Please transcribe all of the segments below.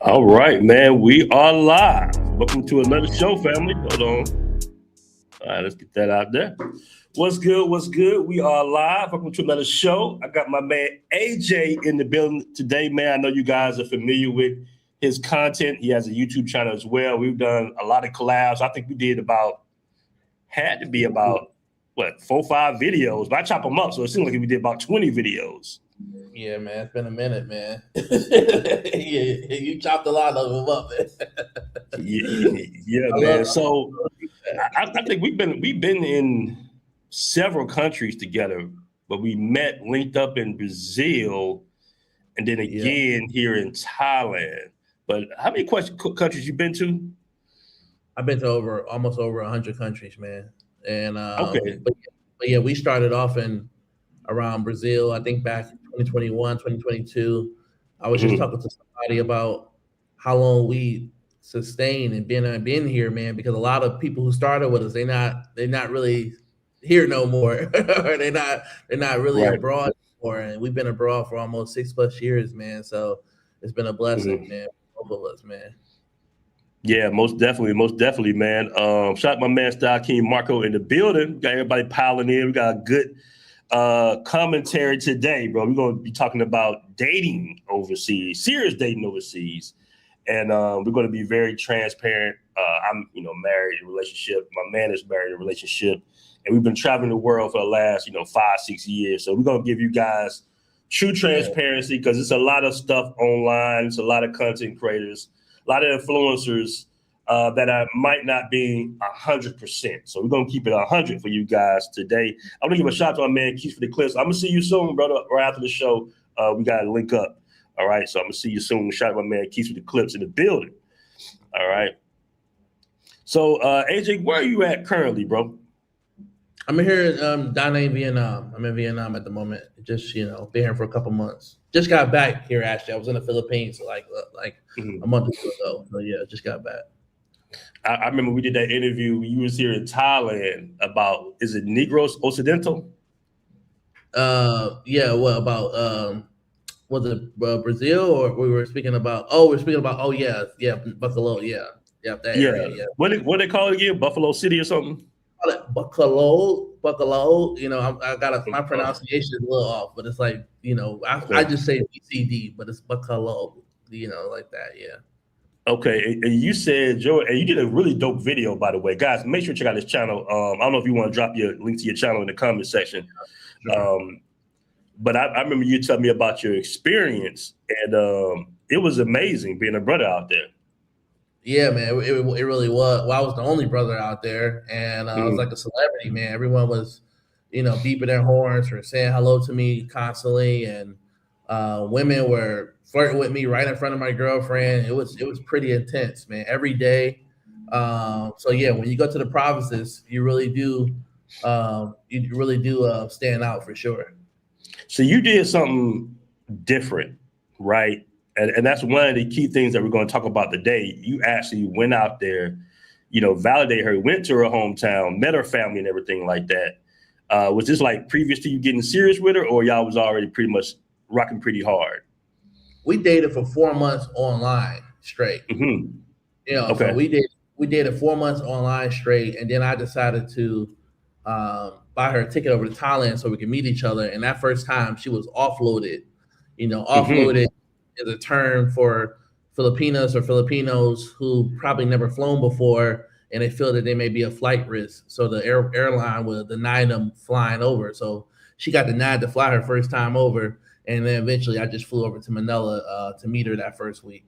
All right, man. We are live. Welcome to another show, family. Hold on. All right, let's get that out there. What's good? What's good? We are live. Welcome to another show. I got my man AJ in the building today, man. I know you guys are familiar with his content. He has a YouTube channel as well. We've done a lot of collabs. I think we did had to be about, what, 4 or 5 videos. But I chop them up, so it seems like we did about 20 videos. Yeah, man, it's been a minute, man. Yeah, you chopped a lot of them up, man. Yeah, I man. love So that. I think we've been in several countries together, but we met linked up in Brazil and then Yeah, again here in Thailand. But how many countries you been to? I've been to almost over 100 countries, man. And Okay. but yeah, we started off in around Brazil. I think back 2021, 2022. I was just Mhm. talking to somebody about how long we sustained and been here, man. Because a lot of people who started with us, they're not really here no more. Or they're not really Right. abroad anymore. And we've been abroad for almost 6+ years, man. So it's been a blessing, Mhm. man. Both of us, man. Yeah, most definitely, man. Shout out my man Style King Marco in the building. Got everybody piling in. We got a good commentary today, bro. We're gonna be talking about dating overseas, serious dating overseas. And we're going to be very transparent. I'm, married in a relationship. My man is married in a relationship, and we've been traveling the world for the last, 5, 6 years. So we're going to give you guys true Yeah, transparency because it's a lot of stuff online. It's a lot of content creators, a lot of influencers might not be 100%. So we're going to keep it 100 for you guys today. I'm going to give a shout out to my man Keith for the clips. I'm going to see you soon, brother. Right after the show, we got to link up. All right, so I'm gonna see you soon. Shout out my man Keith with the clips in the building. All right. So AJ, where are you at currently, bro? I'm here in Da Nang, Vietnam. I'm in Vietnam at the moment. Just been here for a couple months. Just got back here. Actually, I was in the Philippines like a Mhm. month or two ago. So yeah, just got back. I remember we did that interview. You was here in Thailand about, is it Negros Occidental? Yeah. What about was it Brazil, or we were speaking about? Oh, we're speaking about. Oh yeah, yeah, Buffalo. Yeah, yeah, that Yeah. area. Yeah, What they call it again? Buffalo City or something? call it Buffalo. Buffalo. I got my Oh, pronunciation is a little off, but it's like I okay. just say BCD, but it's Buffalo. Like that. Yeah. Okay, and you said Joe, and you did a really dope video, by the way, guys. Make sure to check out his channel. I don't know if you want to drop your link to your channel in the comment section. Sure. Um, but I remember you telling me about your experience, and it was amazing being a brother out there. Yeah, man, it really was. Well, I was the only brother out there, and I was like Mhm. a celebrity, man. Everyone was, beeping their horns or saying hello to me constantly, and women were flirting with me right in front of my girlfriend. It was pretty intense, man. Every day. So yeah, when you go to the provinces, you really do stand out for sure. So you did something different, right? And that's one of the key things that we're going to talk about today. You actually went out there, validate her, went to her hometown, met her family and everything like that. Was this like previous to you getting serious with her, or y'all was already pretty much rocking pretty hard? We dated for 4 months online straight. Hmm. So Okay. we dated 4 months online straight, and then I decided to buy her a ticket over to Thailand so we could meet each other. And that first time, she was offloaded. Hmm. Offloaded is a term for Filipinas or Filipinos who probably never flown before, and they feel that they may be a flight risk. So the airline will deny them flying over. So she got denied to fly her first time over, and then eventually I just flew over to Manila to meet her that first week.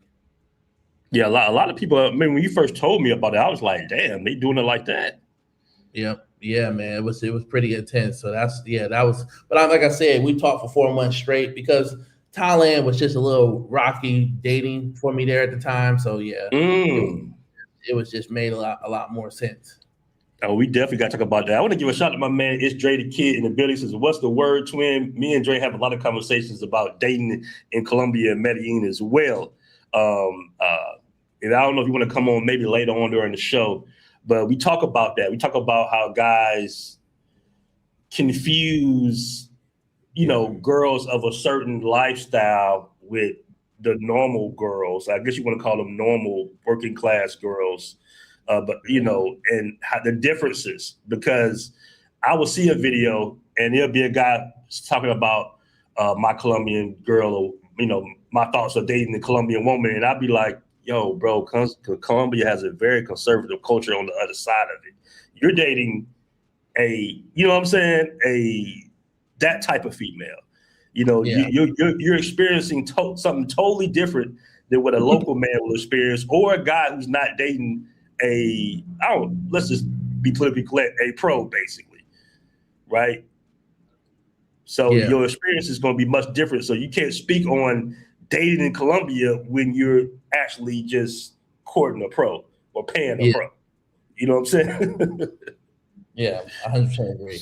Yeah, a lot of people. I mean, when you first told me about it, I was like, "Damn, they doing it like that." Yep. Yeah, man. It was pretty intense. So that was. But like I said, we talked for 4 months straight because Thailand was just a little rocky dating for me there at the time. So yeah, it was Mm. it was just made a lot more sense. Oh, we definitely got to talk about that. I want to give a shout out to my man, It's Dre the Kid in the building. He says, "What's the word, twin?" Me and Dre have a lot of conversations about dating in Colombia and Medellin as well. Um, uh, and I don't know if you want to come on maybe later on during the show, but we talk about that. We talk about how guys confuse, Yeah. girls of a certain lifestyle with the normal girls. I guess you want to call them normal working class girls. But and how the differences, because I will see a video and there'll be a guy talking about my Colombian girl, or my thoughts of dating a Colombian woman, and I'd be like, yo, bro, Colombia has a very conservative culture on the other side of it. You're dating that type of female. You're experiencing something totally different than what a local man will experience, or a guy who's not dating let's just be politically correct, a pro, basically, right? So your experience is going to be much different. So you can't speak on dating in Colombia when you're actually just courting a pro or paying a pro. You know what I'm saying? Yeah, 100% agree.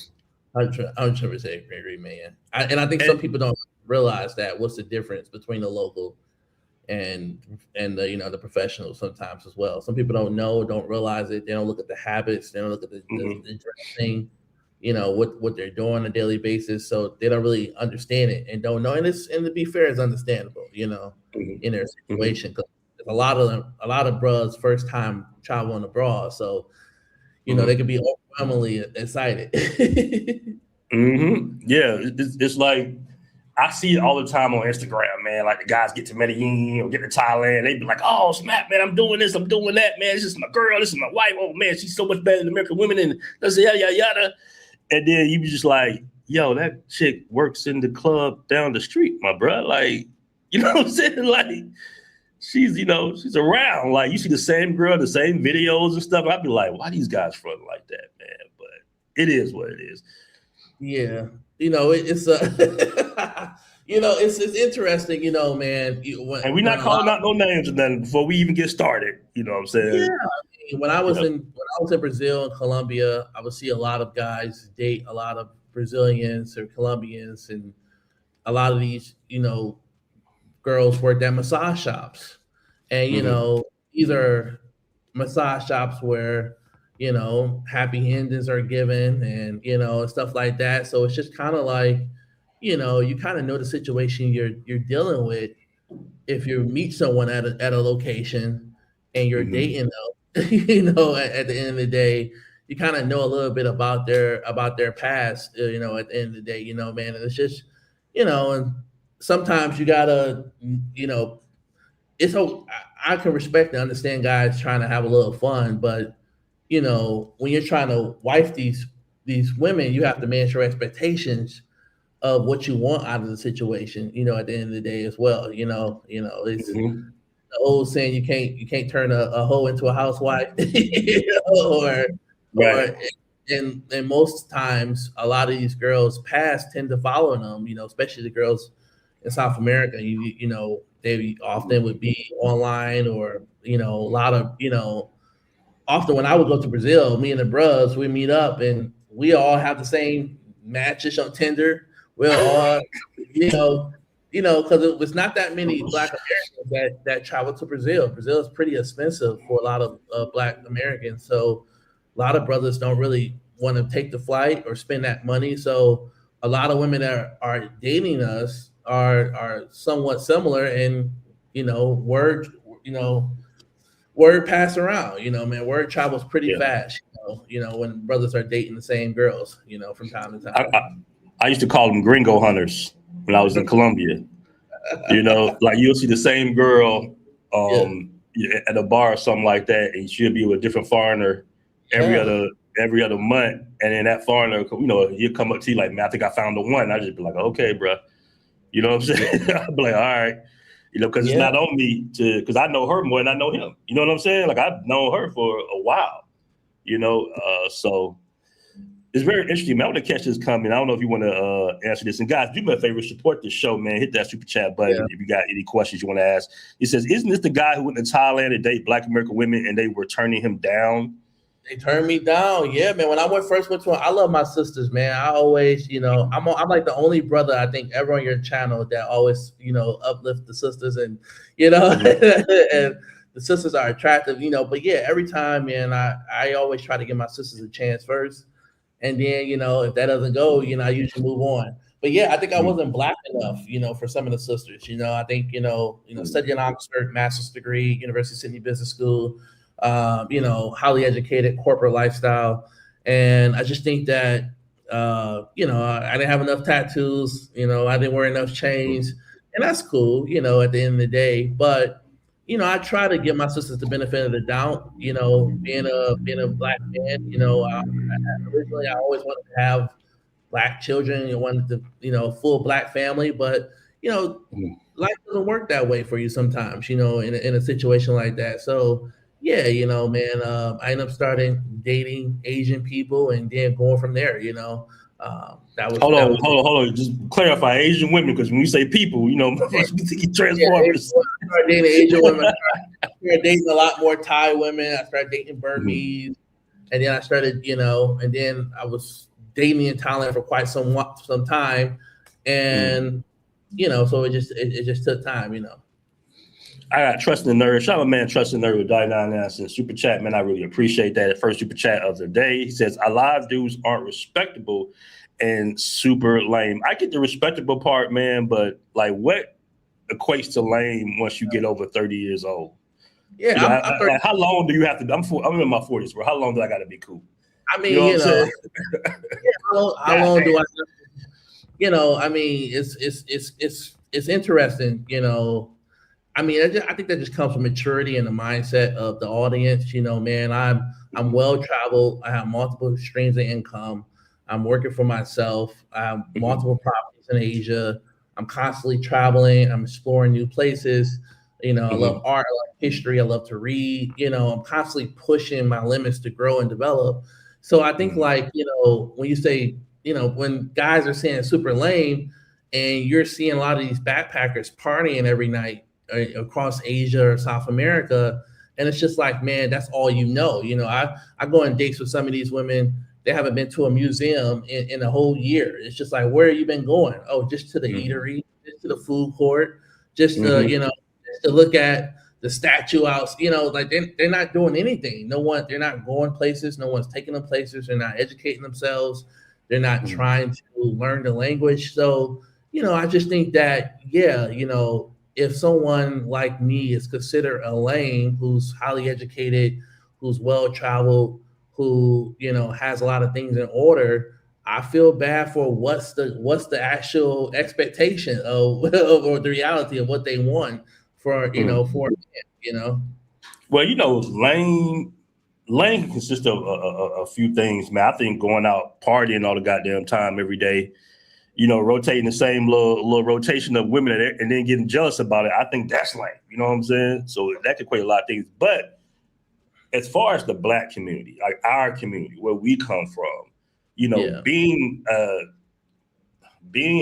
100% agree, man. And I think some people don't realize that. What's the difference between the local and the the professionals sometimes as well. Some people don't realize it. They don't look at the habits. They don't look at the dressing, what they're doing on a daily basis. So they don't really understand it and don't know. And to be fair, it's understandable, in their situation, because a lot of bros first time traveling abroad. So, they can be overwhelmingly excited. Yeah, it's like, I see it all the time on Instagram, man. Like the guys get to Medellin or get to Thailand, they be like, "Oh, snap, man! I'm doing this, I'm doing that, man. This is my girl, this is my wife. Oh man, she's so much better than American women." And that's yada yada yada. And then you be just like, "Yo, that chick works in the club down the street, my bro. Like, you know what I'm saying? Like, she's around. Like, you see the same girl, the same videos and stuff. I'd be like, why these guys fronting like that, man? But it is what it is. Yeah. It's it's interesting, man. And we're not calling out no names and then before we even get started. You know what I'm saying? Yeah. When I was in Brazil and Colombia, I would see a lot of guys date a lot of Brazilians or Colombians, and a lot of these, girls worked at massage shops. And these are massage shops where happy endings are given and stuff like that. So it's just kind of like, you kind of know the situation you're dealing with if you meet someone at a location and you're dating them. At the end of the day, you kind of know a little bit about their past. At the end of the day, man, and it's just, and sometimes you gotta, it's so I can respect and understand guys trying to have a little fun, but when you're trying to wife these women, you have to manage your expectations of what you want out of the situation, at the end of the day as well. It's the old saying, you can't turn a hoe into a housewife, and most times a lot of these girls past tend to follow them, especially the girls in South America. They often would be online or, a lot of, often when I would go to Brazil, me and the bros, we meet up and we all have the same matches on Tinder. We'll all, because it was not that many Black Americans that travel to Brazil. Brazil is pretty expensive for a lot of Black Americans. So a lot of brothers don't really want to take the flight or spend that money. So a lot of women that are dating us are somewhat similar, and word pass around, man. Word travels pretty fast, when brothers are dating the same girls, from time to time. I used to call them gringo hunters when I was in Colombia. Like you'll see the same girl at a bar or something like that, and she'll be with a different foreigner every other month, and then that foreigner, he'll come up to you like, "Man, I think I found the one." I just be like, "Okay, bro." You know what I'm saying? I'll be like, "All right." Because it's not on me because I know her more than I know him. You know what I'm saying? Like, I've known her for a while, so it's very interesting, man. I want to catch this coming. I don't know if you want to answer this. And guys, do me a favor, support this show, man. Hit that super chat button if you got any questions you want to ask. He says, "Isn't this the guy who went to Thailand to date Black American women and they were turning him down?" They turned me down. Yeah, man. When I first went to I love my sisters, man. I always, I'm like the only brother I think ever on your channel that always, uplift the sisters and, and the sisters are attractive, but yeah, every time, man, I always try to give my sisters a chance first. And then, if that doesn't go, I usually move on. But yeah, I think I wasn't black enough, for some of the sisters. I think, studying Oxford, master's degree, University of Sydney Business School, highly educated, corporate lifestyle. And I just think that, I didn't have enough tattoos, I didn't wear enough chains. And that's cool, at the end of the day. But, I try to give my sisters the benefit of the doubt, being a black man, originally I always wanted to have black children, wanted to, full black family, but life doesn't work that way for you sometimes, in a situation like that. So yeah, man, I ended up starting dating Asian people and then going from there, that was Hold that on, was hold on. Just clarify Asian women, because when you say people, we think Transformers. I started dating Asian women. I started dating a lot more Thai women. I started dating Burmese, and then I started, and then I was dating in Thailand for quite some time, and so it just took time. I got Trust in the Nerd. Shout out my man Trust in the Nerd with $99 in super chat, man. I really appreciate that. First super chat of the day. He says, "A lot of dudes aren't respectable and super lame." I get the respectable part, man, but like, what equates to lame once you get over 30 years old? Yeah, I'm like, how long do you have to? I'm in my 40s, bro. How long do I got to be cool? I mean, how long do I? I mean, it's interesting. I mean, I think that just comes from maturity and the mindset of the audience. Man, I'm well traveled. I have multiple streams of income. I'm working for myself. I have multiple properties in Asia. I'm constantly traveling. I'm exploring new places. I love art. I love history. I love to read. I'm constantly pushing my limits to grow and develop. So I think, like, when you say, when guys are saying super lame, and you're seeing a lot of these backpackers partying every night across Asia or South America, and it's just like, man, that's all I go on dates with some of these women. They haven't been to a museum in a whole year. It's just like, where have you been going? Oh, just to the eatery, just to the food court, just to just to look at the statue house. Like they're not doing anything. They're not going places. No one's taking them places. They're not educating themselves. They're not trying to learn the language. So I just think that, if someone like me is considered a lame, who's highly educated, who's well traveled, who has a lot of things in order, I feel bad for what's the actual expectation of or the reality of what they want for for Well, lame consists of a few things, man. I think going out partying all the goddamn time every day, rotating the same little rotation of women and then getting jealous about it. I think that's lame. You know what I'm saying? So that could equate a lot of things. But as far as the black community, like our community, where we come from, being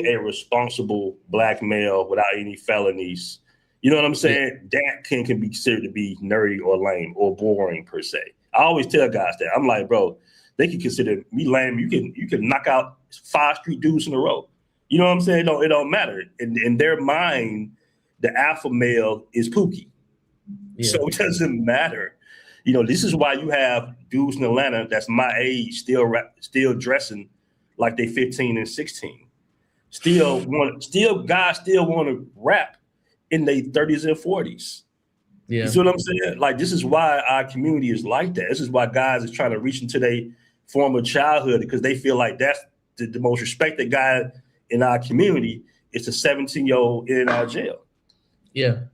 a responsible black male without any felonies, you know what I'm saying? Yeah. That can be considered to be nerdy or lame or boring per se. I always tell guys that. I'm like, bro, they can consider me lame. You can knock out 5 street dudes in a row. You know what I'm saying? It don't matter. In their mind, the alpha male is Pookie. Yeah. So it doesn't matter. This is why you have dudes in Atlanta that's my age still dressing like they 15 and 16. Guys still want to rap in their 30s and 40s. Yeah. You see what I'm saying? Like, this is why our community is like that. This is why guys is trying to reach into their former childhood, because they feel like that's the most respected guy in our community is a 17-year-old in and out of jail. Yeah.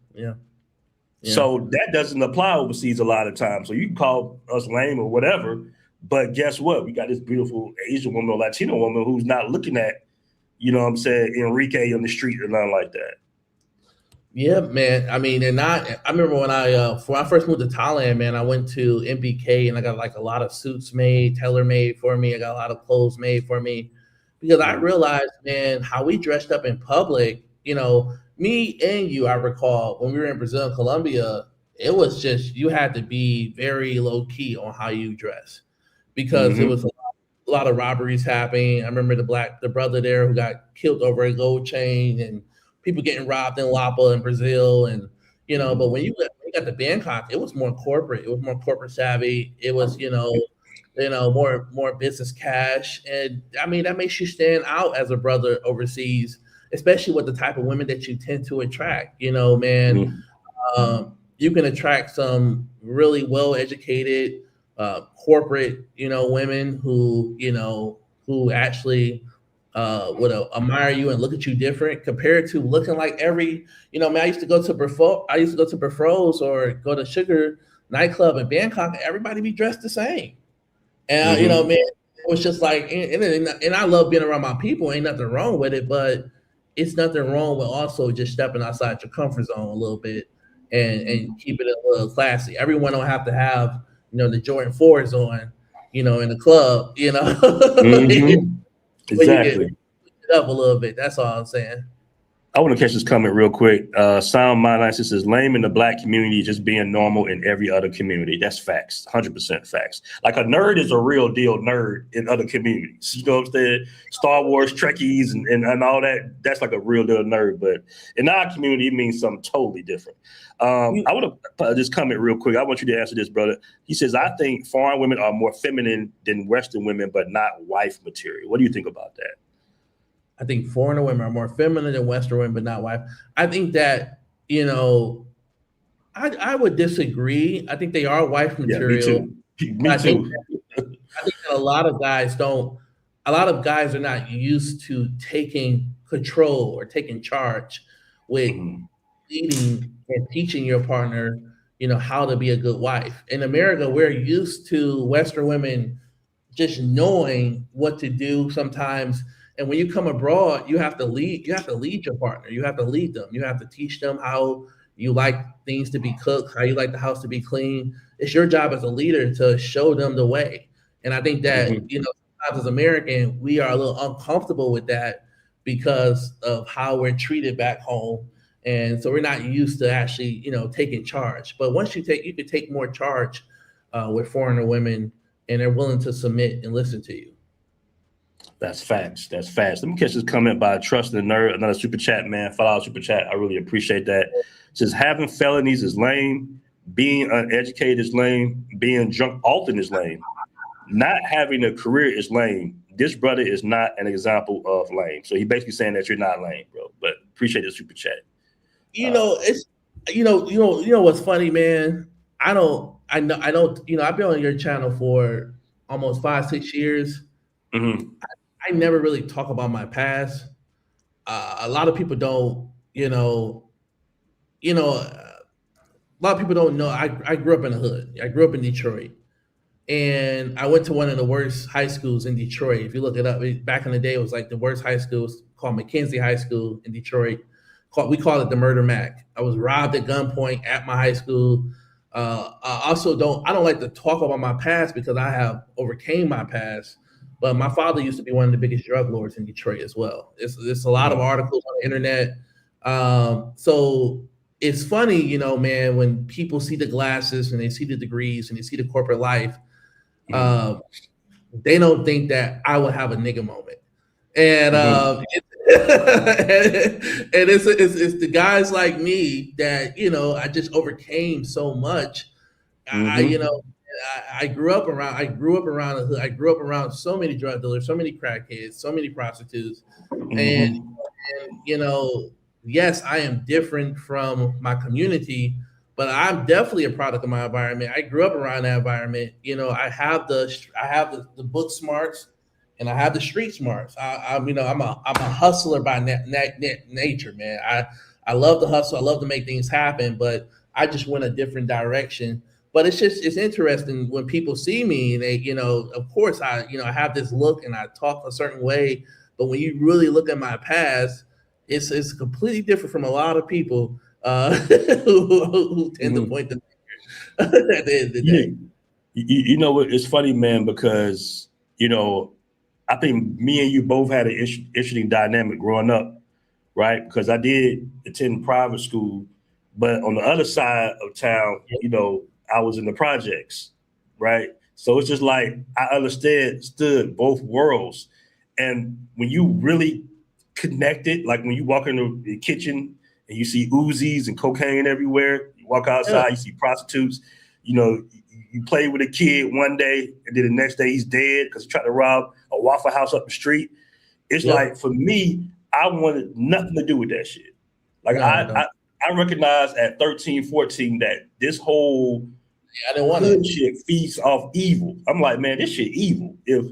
So that doesn't apply overseas a lot of times. So you can call us lame or whatever, but guess what? We got this beautiful Asian woman or Latino woman who's not looking at, Enrique on the street or nothing like that. Yeah, man. I mean, I remember when I first moved to Thailand, man, I went to MBK and I got like a lot of suits made, tailor-made for me. I got a lot of clothes made for me because I realized, man, how we dressed up in public, me and you, I recall when we were in Brazil and Colombia, it was just, you had to be very low key on how you dress because it was a lot of robberies happening. I remember the brother there who got killed over a gold chain and people getting robbed in Lapa in Brazil. And, but when you got to Bangkok, it was more corporate. It was more corporate savvy. It was, more business cash. And I mean, that makes you stand out as a brother overseas, especially with the type of women that you tend to attract. Man, Mhm. you can attract some really well educated, corporate, women who actually would admire you and look at you different compared to looking like man, I used to go to Brafros or go to Sugar nightclub in Bangkok, and everybody be dressed the same. And Mhm. man, it was just like, and I love being around my people. Ain't nothing wrong with it, but it's nothing wrong with also just stepping outside your comfort zone a little bit and keep it a little classy. Everyone don't have to have the Jordan 4s on, in the club, Mhm. when you get Exactly. it up a little bit. That's all I'm saying. I want to catch this comment real quick. Sound Mind Nice says lame in the black community, just being normal in every other community. That's facts, 100% facts. Like a nerd is a real deal nerd in other communities. You know what I'm saying? Star Wars, Trekkies, and all that. That's like a real deal nerd. But in our community, it means something totally different. You, I want to just comment real quick. I want you to answer this, brother. He says, I think foreign women are more feminine than Western women, but not wife material. What do you think about that? I think foreigner women are more feminine than Western women, but not wife. I think that I would disagree. I think they are wife Yeah, me material. too. Me I think too. I think that a lot of guys don't. A lot of guys are not used to taking control or taking charge with Mhm. leading and teaching your partner, how to be a good wife. In America, we're used to Western women just knowing what to do sometimes. And when you come abroad, you have to lead your partner. You have to lead them. You have to teach them how you like things to be cooked, how you like the house to be clean. It's your job as a leader to show them the way. And I think that, Mhm. sometimes as American, we are a little uncomfortable with that because of how we're treated back home. And so we're not used to actually, taking charge. But once you could take more charge with foreigner women, and they're willing to submit and listen to you. That's facts. That's facts. Let me catch this comment by Trust the Nerd. Another super chat, man. $5 super chat. I really appreciate that. It says having felonies is lame. Being uneducated is lame. Being drunk often is lame. Not having a career is lame. This brother is not an example of lame. So he basically saying that you're not lame, bro. But appreciate the super chat. It's what's funny, man. I've been on your channel for almost 5, 6 years. Mhm. I never really talk about my past. A lot of people don't, a lot of people don't know. I grew up in the hood. I grew up in Detroit. And I went to one of the worst high schools in Detroit. If you look it up, back in the day, it was like the worst high school. It was called McKenzie High School in Detroit. We call it the Murder Mac. I was robbed at gunpoint at my high school. I don't like to talk about my past because I have overcame my past. But my father used to be one of the biggest drug lords in Detroit as well. It's a lot of Mhm. articles on the internet. So it's funny, man, when people see the glasses and they see the degrees and they see the corporate life, Mhm. uh, they don't think that I will have a nigga moment. And Mhm. it's the guys like me that I just overcame so much. I you Mhm. know I grew up around the hood. I grew up around so many drug dealers, so many crackheads, so many prostitutes, and Mhm. yes, I am different from my community, but I'm definitely a product of my environment. I grew up around that environment. I have the book smarts, and I have the street smarts. I'm a hustler by nature, man. I love to hustle. I love to make things happen, but I just went a different direction. But it's interesting when people see me and they, of course I have this look and I talk a certain way, but when you really look at my past, it's completely different from a lot of people who tend to Mhm. point the finger at the end of the day. You, you know what? It's funny, man, because I think me and you both had an interesting dynamic growing up, right? Because I did attend private school, but on the other side of town, I was in the projects, right? So it's just like I understood both worlds, and when you really connect it, like when you walk in the kitchen and you see Uzis and cocaine everywhere, you walk Yeah, outside, you see prostitutes, you know, you play with a kid one day and then the next day he's dead because he tried to rob a Waffle House up the street. It's like, for me, I wanted nothing to do with that shit. Like I recognized at 13, 14 that this whole hood shit feeds off evil. I'm like, man, this shit evil. If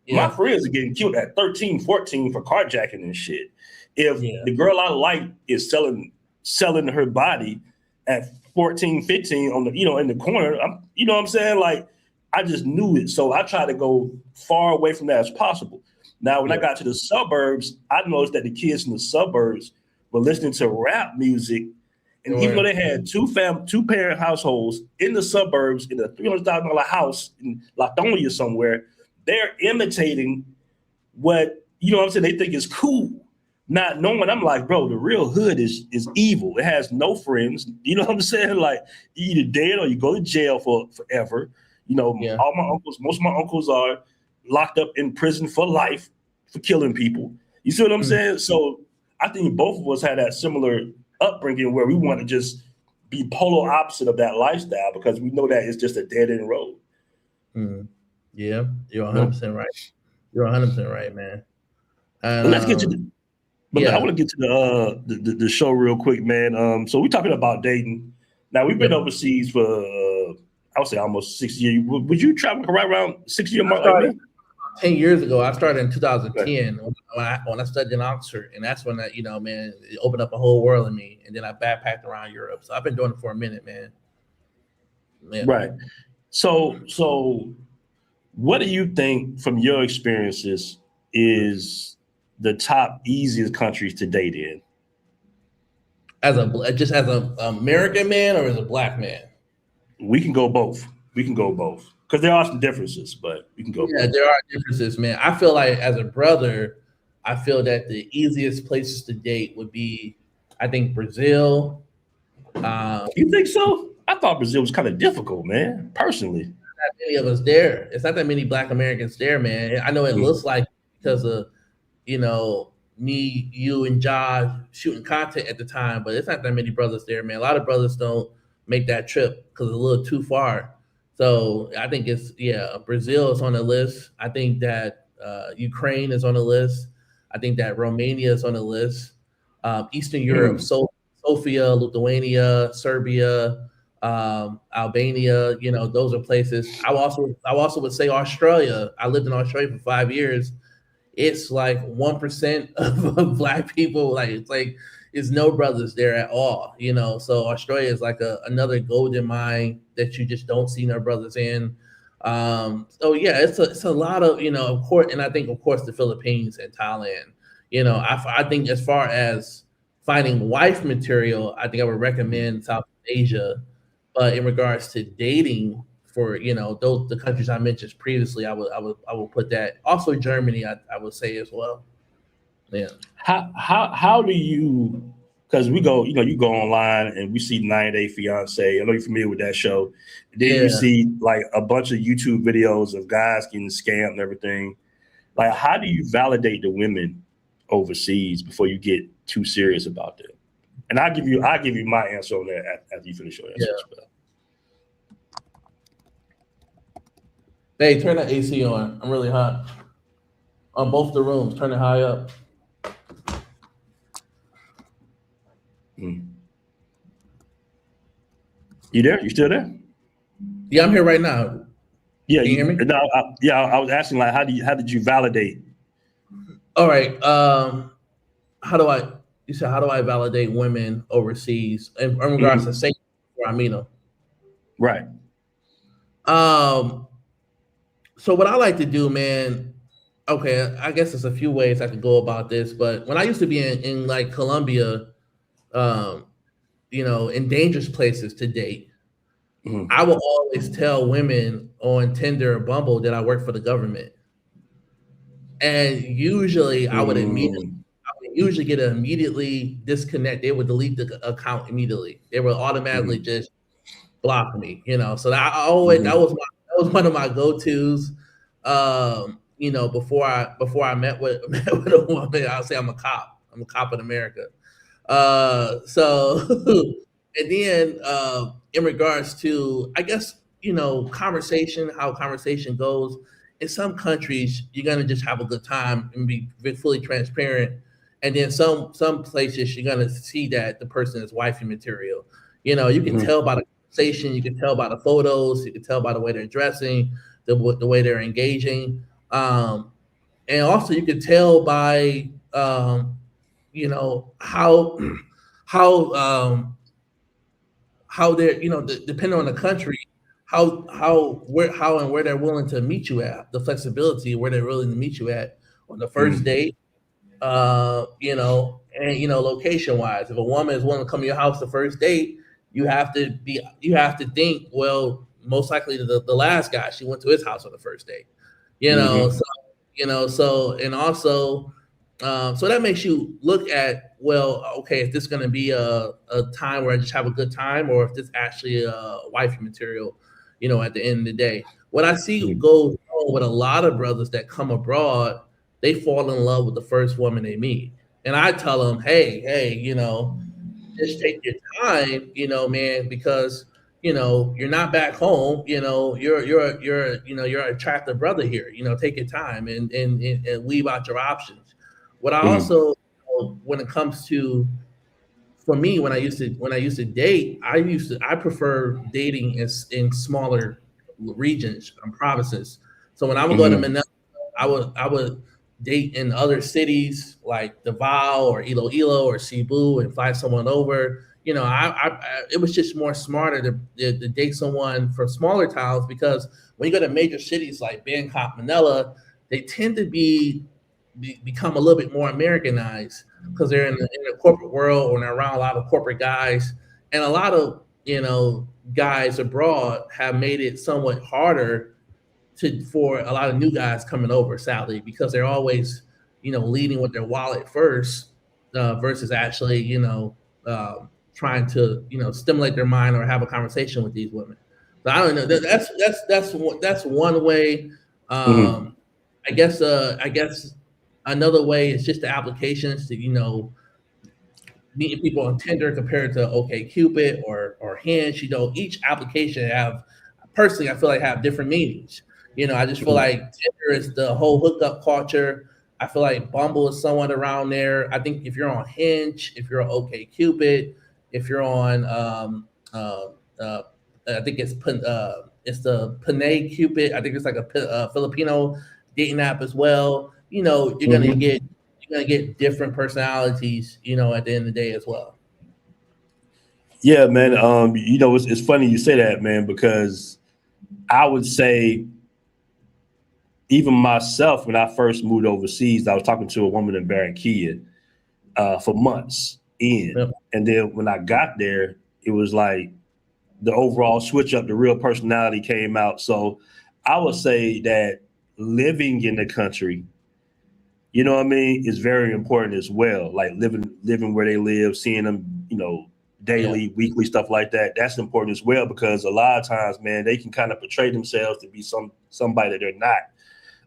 my friends are getting killed at 13, 14 for carjacking and shit. If the girl I like is selling her body at 14, 15 on the, in the corner, you know what I'm saying? Like, I just knew it. So I tried to go far away from that as possible. Now, when I got to the suburbs, I noticed that the kids in the suburbs were listening to rap music. And even though they had two-parent households in the suburbs in a $300,000 house in Latonia somewhere, they're imitating what, what I'm saying, they think is cool. Not knowing, I'm like, bro, the real hood is evil. It has no friends. You know what I'm saying? Like, you either dead or you go to jail for forever. All my uncles, most of my uncles are locked up in prison for life for killing people. You see what I'm saying? So I think both of us had that similar upbringing where we want to just be polar opposite of that lifestyle because we know that it's just a dead end road. Yeah, you're 100% right. You're 100% right, man. And, let's get to I want to get to the show real quick, man. So we're talking about dating. Now we've been overseas for I would say almost 6 years. Would you travel right around 6 year mark like me? 10 years ago, I started in 2010 when I studied in Oxford, and that's when it opened up a whole world in me. And then I backpacked around Europe, so I've been doing it for a minute, man. Yeah. Right. So what do you think from your experiences is the top easiest countries to date in? As an American man or as a black man? We can go both. Because there are some differences, but we can go. Yeah, there are differences, man. I feel like as a brother, I feel that the easiest places to date would be, I think, Brazil. You think so? I thought Brazil was kind of difficult, man, personally. Not many of us there. It's not that many Black Americans there, man. I know it looks like because of, me, you, and Josh shooting content at the time, but it's not that many brothers there, man. A lot of brothers don't make that trip because it's a little too far. So I think it's, Brazil is on the list. I think that Ukraine is on the list. I think that Romania is on the list. Eastern Europe, Sofia, Lithuania, Serbia, Albania, those are places. I also would say Australia. I lived in Australia for 5 years. It's like 1% of Black people. Like it's no brothers there at all, So Australia is like another golden mine that you just don't see no brothers in. It's a lot of, of course, and I think of course the Philippines and Thailand. I think as far as finding wife material, I think I would recommend South Asia. But in regards to dating, for the countries I mentioned previously, I would put that. Also Germany, I would say as well. Yeah. How do you? Because we go, you go online and we see 90 Day Fiance. I know you're familiar with that show. Then you see like a bunch of YouTube videos of guys getting scammed and everything. Like, how do you validate the women overseas before you get too serious about that? And I'll give you my answer on that after you finish your answer. Yeah. Hey, turn the AC on. I'm really hot. On both the rooms, turn it high up. You there? You still there? Yeah, I'm here right now. Yeah, Can you hear me? No, I was asking like, how did you validate? All right. How do I validate women overseas in regards to safety before I meet them? Right. So what I like to do, man, okay, I guess there's a few ways I could go about this, but when I used to be in like Colombia, in dangerous places to date, I will always tell women on Tinder or Bumble that I work for the government. And usually I would usually get an immediately disconnect. They would delete the account immediately. They would automatically just block me, So that was one of my go-tos. Before I met with a woman, I'll say I'm a cop. I'm a cop in America. And then in regards to, I guess, conversation, how conversation goes. In some countries, you're gonna just have a good time and be fully transparent, and then some places you're gonna see that the person is wifey material. You can tell by the conversation, you can tell by the photos, you can tell by the way they're dressing, the way they're engaging, and also you can tell by how how how they're depending on the country, how and where they're willing to meet you at, the flexibility where they're willing to meet you at on the first date, and location wise. If a woman is willing to come to your house the first date, you have to think, well, most likely the last guy she went to his house on the first date. And also so that makes you look at, well, okay, if this is going to be a time where I just have a good time, or if this actually wifey material, at the end of the day. What I see goes on with a lot of brothers that come abroad, they fall in love with the first woman they meet. And I tell them, hey, just take your time, man, because you're not back home. You're an attractive brother here. Take your time and weave out your options. What I also, when it comes to, for me, when I used to date, I prefer dating in smaller regions and provinces. So when I would go to Manila, I would date in other cities like Davao or Iloilo or Cebu and fly someone over. It was just more smarter to date someone from smaller towns, because when you go to major cities like Bangkok, Manila, they tend to become a little bit more Americanized, because they're in the corporate world, or they're around a lot of corporate guys, and a lot of guys abroad have made it somewhat harder for a lot of new guys coming over, sadly, because they're always leading with their wallet first, versus actually trying to stimulate their mind or have a conversation with these women. So I don't know. That's one way. I guess another way is just the applications to meeting people on Tinder compared to OkCupid or Hinge. Each application personally, I feel like have different meanings. I just feel like Tinder is the whole hookup culture. I feel like Bumble is somewhat around there. I think if you're on Hinge, if you're on OkCupid, if you're on I think it's the Panay Cupid. I think it's like a Filipino dating app as well. You're gonna get different personalities. At the end of the day as well. Yeah, man. It's funny you say that, man, because I would say, even myself, when I first moved overseas, I was talking to a woman in Barranquilla for months and then when I got there, it was like the overall switch up, the real personality came out. So I would say that living in the country, is very important as well. Like living where they live, seeing them, daily, weekly, stuff like that. That's important as well, because a lot of times, man, they can kind of portray themselves to be somebody that they're not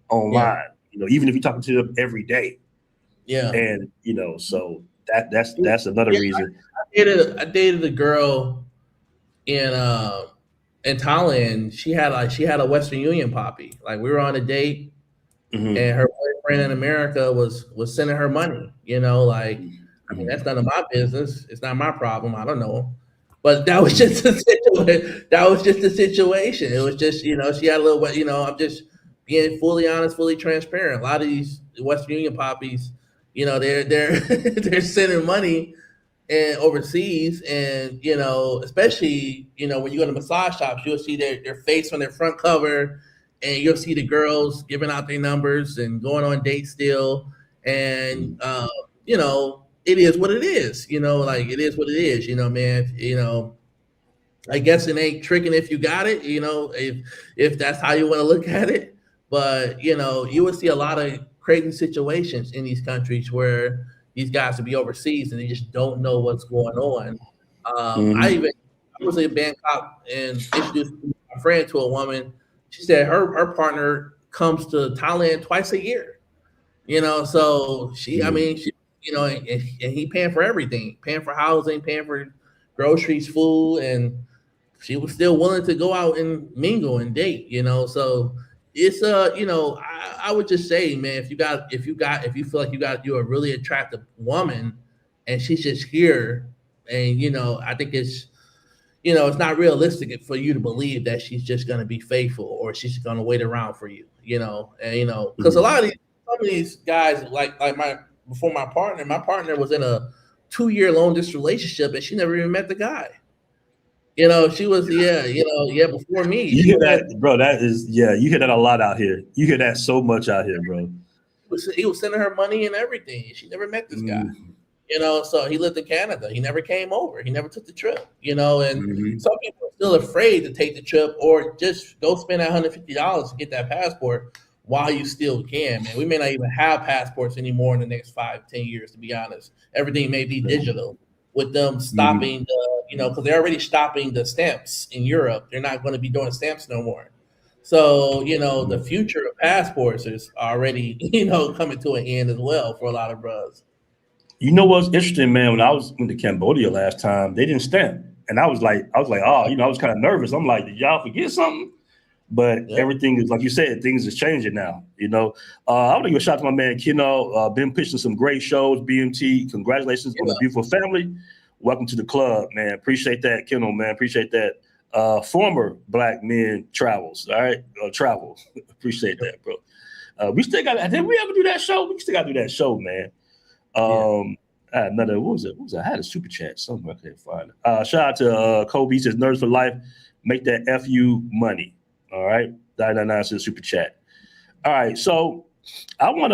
online. Even if you're talking to them every day. Yeah. And so that's another reason. I dated a girl in Thailand. She had a Western Union poppy. Like, we were on a date, and her boyfriend in America was sending her money. I mean, that's none of my business. It's not my problem. I don't know. But that was just a situation. That was just a situation. It was just, she had a little, I'm just being fully honest, fully transparent. A lot of these Western Union poppies, they're they're sending money and overseas, and especially when you go to massage shops, you'll see their face on their front cover, and you'll see the girls giving out their numbers and going on dates still, and it is what it is. Like, it is what it is. Man. I guess it ain't tricking if you got it. If that's how you want to look at it. But you would see a lot of crazy situations in these countries where these guys would be overseas and they just don't know what's going on. I was in Bangkok and introduced my friend to a woman. She said her partner comes to Thailand twice a year. So she, I mean, she, and he paying for everything, paying for housing, paying for groceries, food, and she was still willing to go out and mingle and date, So it's I would just say, man, if you feel like you're a really attractive woman and she's just here, and I think it's not realistic for you to believe that she's just going to be faithful or she's going to wait around for you, because a lot of some of these guys, like my partner was in a 2-year long distance relationship and she never even met the guy. She was before me. You hear that, bro? That is you hear that a lot out here. You hear that so much out here, bro. He was sending her money and everything. She never met this guy. So he lived in Canada. He never came over. He never took the trip, and some people are still afraid to take the trip or just go spend that $150 to get that passport while you still can, man. We may not even have passports anymore in the next 5-10 years, to be honest. Everything may be digital with them stopping because they're already stopping the stamps in Europe. They're not going to be doing stamps no more. So, the future of passports is already, coming to an end as well for a lot of bros. You know what's interesting, man? When I went to Cambodia last time, they didn't stamp. And I was like, oh, I was kind of nervous. I'm like, did y'all forget something? But everything is, like you said, things is changing now. I want to give a shout out to my man, Kino. Been pitching some great shows, BMT. Congratulations on a beautiful family. Welcome to the club, man. Appreciate that, Kino, man. Appreciate that. Former Black Men Travels, all right? Travel. Appreciate that, bro. We still got to, did we ever do that show? We still got to do that show, man. I had another, what was it? I had a super chat somewhere. I couldn't find it. Shout out to Kobe. He says, Nerds for Life. Make that FU money. All right. 999 says super chat. All right. So I want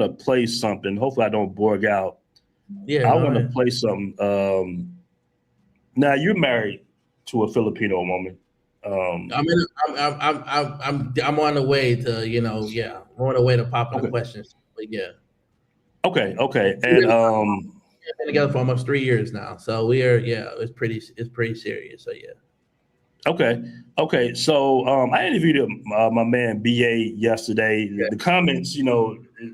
to play something. Hopefully I don't borg out. Yeah. I want to play something. Now you're married to a Filipino woman. I'm on the way to, I'm on the way to popping the questions. But yeah. Okay. And we've been together for almost 3 years now. So we are, it's pretty serious. So yeah. Okay. So I interviewed my man BA yesterday. The comments,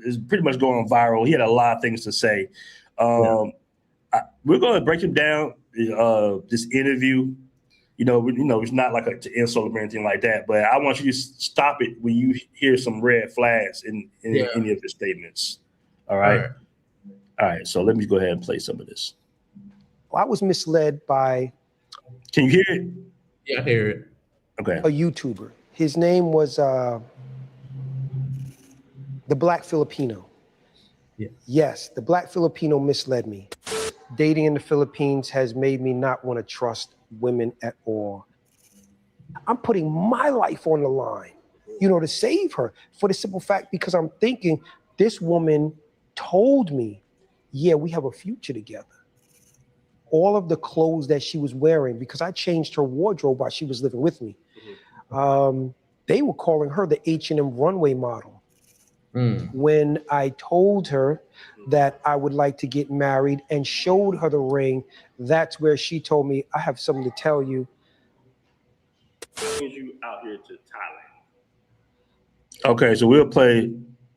is pretty much going viral. He had a lot of things to say. We're going to break him down. This interview, it's not like to insult or anything like that. But I want you to stop it when you hear some red flags in any of his statements. All right. So let me go ahead and play some of this. I was misled by. Can you hear it? Yeah, I hear it. Okay. A YouTuber. His name was the Black Filipino. Yeah. Yes, the Black Filipino misled me. Dating in the Philippines has made me not want to trust women at all. I'm putting my life on the line, to save her, for the simple fact because I'm thinking this woman told me, we have a future together. All of the clothes that she was wearing, because I changed her wardrobe while she was living with me. They were calling her the H&M runway model. When I told her that I would like to get married and showed her the ring, that's where she told me, I have something to tell you. You out here to Thailand. Okay, so we'll play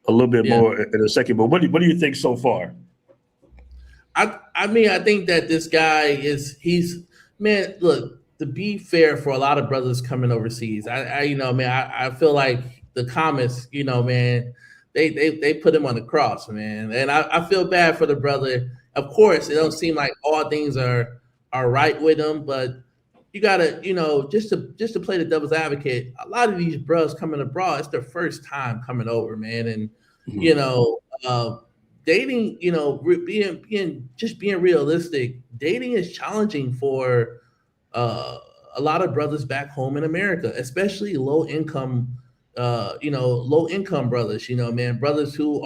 a little bit more in a second, but what do you think so far? I mean, I think that this guy look, to be fair for a lot of brothers coming overseas, I feel like the comments, man, they put him on the cross, man. And I feel bad for the brother. Of course, it don't seem like all things are right with him, but you gotta, just to play the devil's advocate, a lot of these bros coming abroad, it's their first time coming over, man. And dating, being realistic, dating is challenging for a lot of brothers back home in America, especially low income brothers, brothers who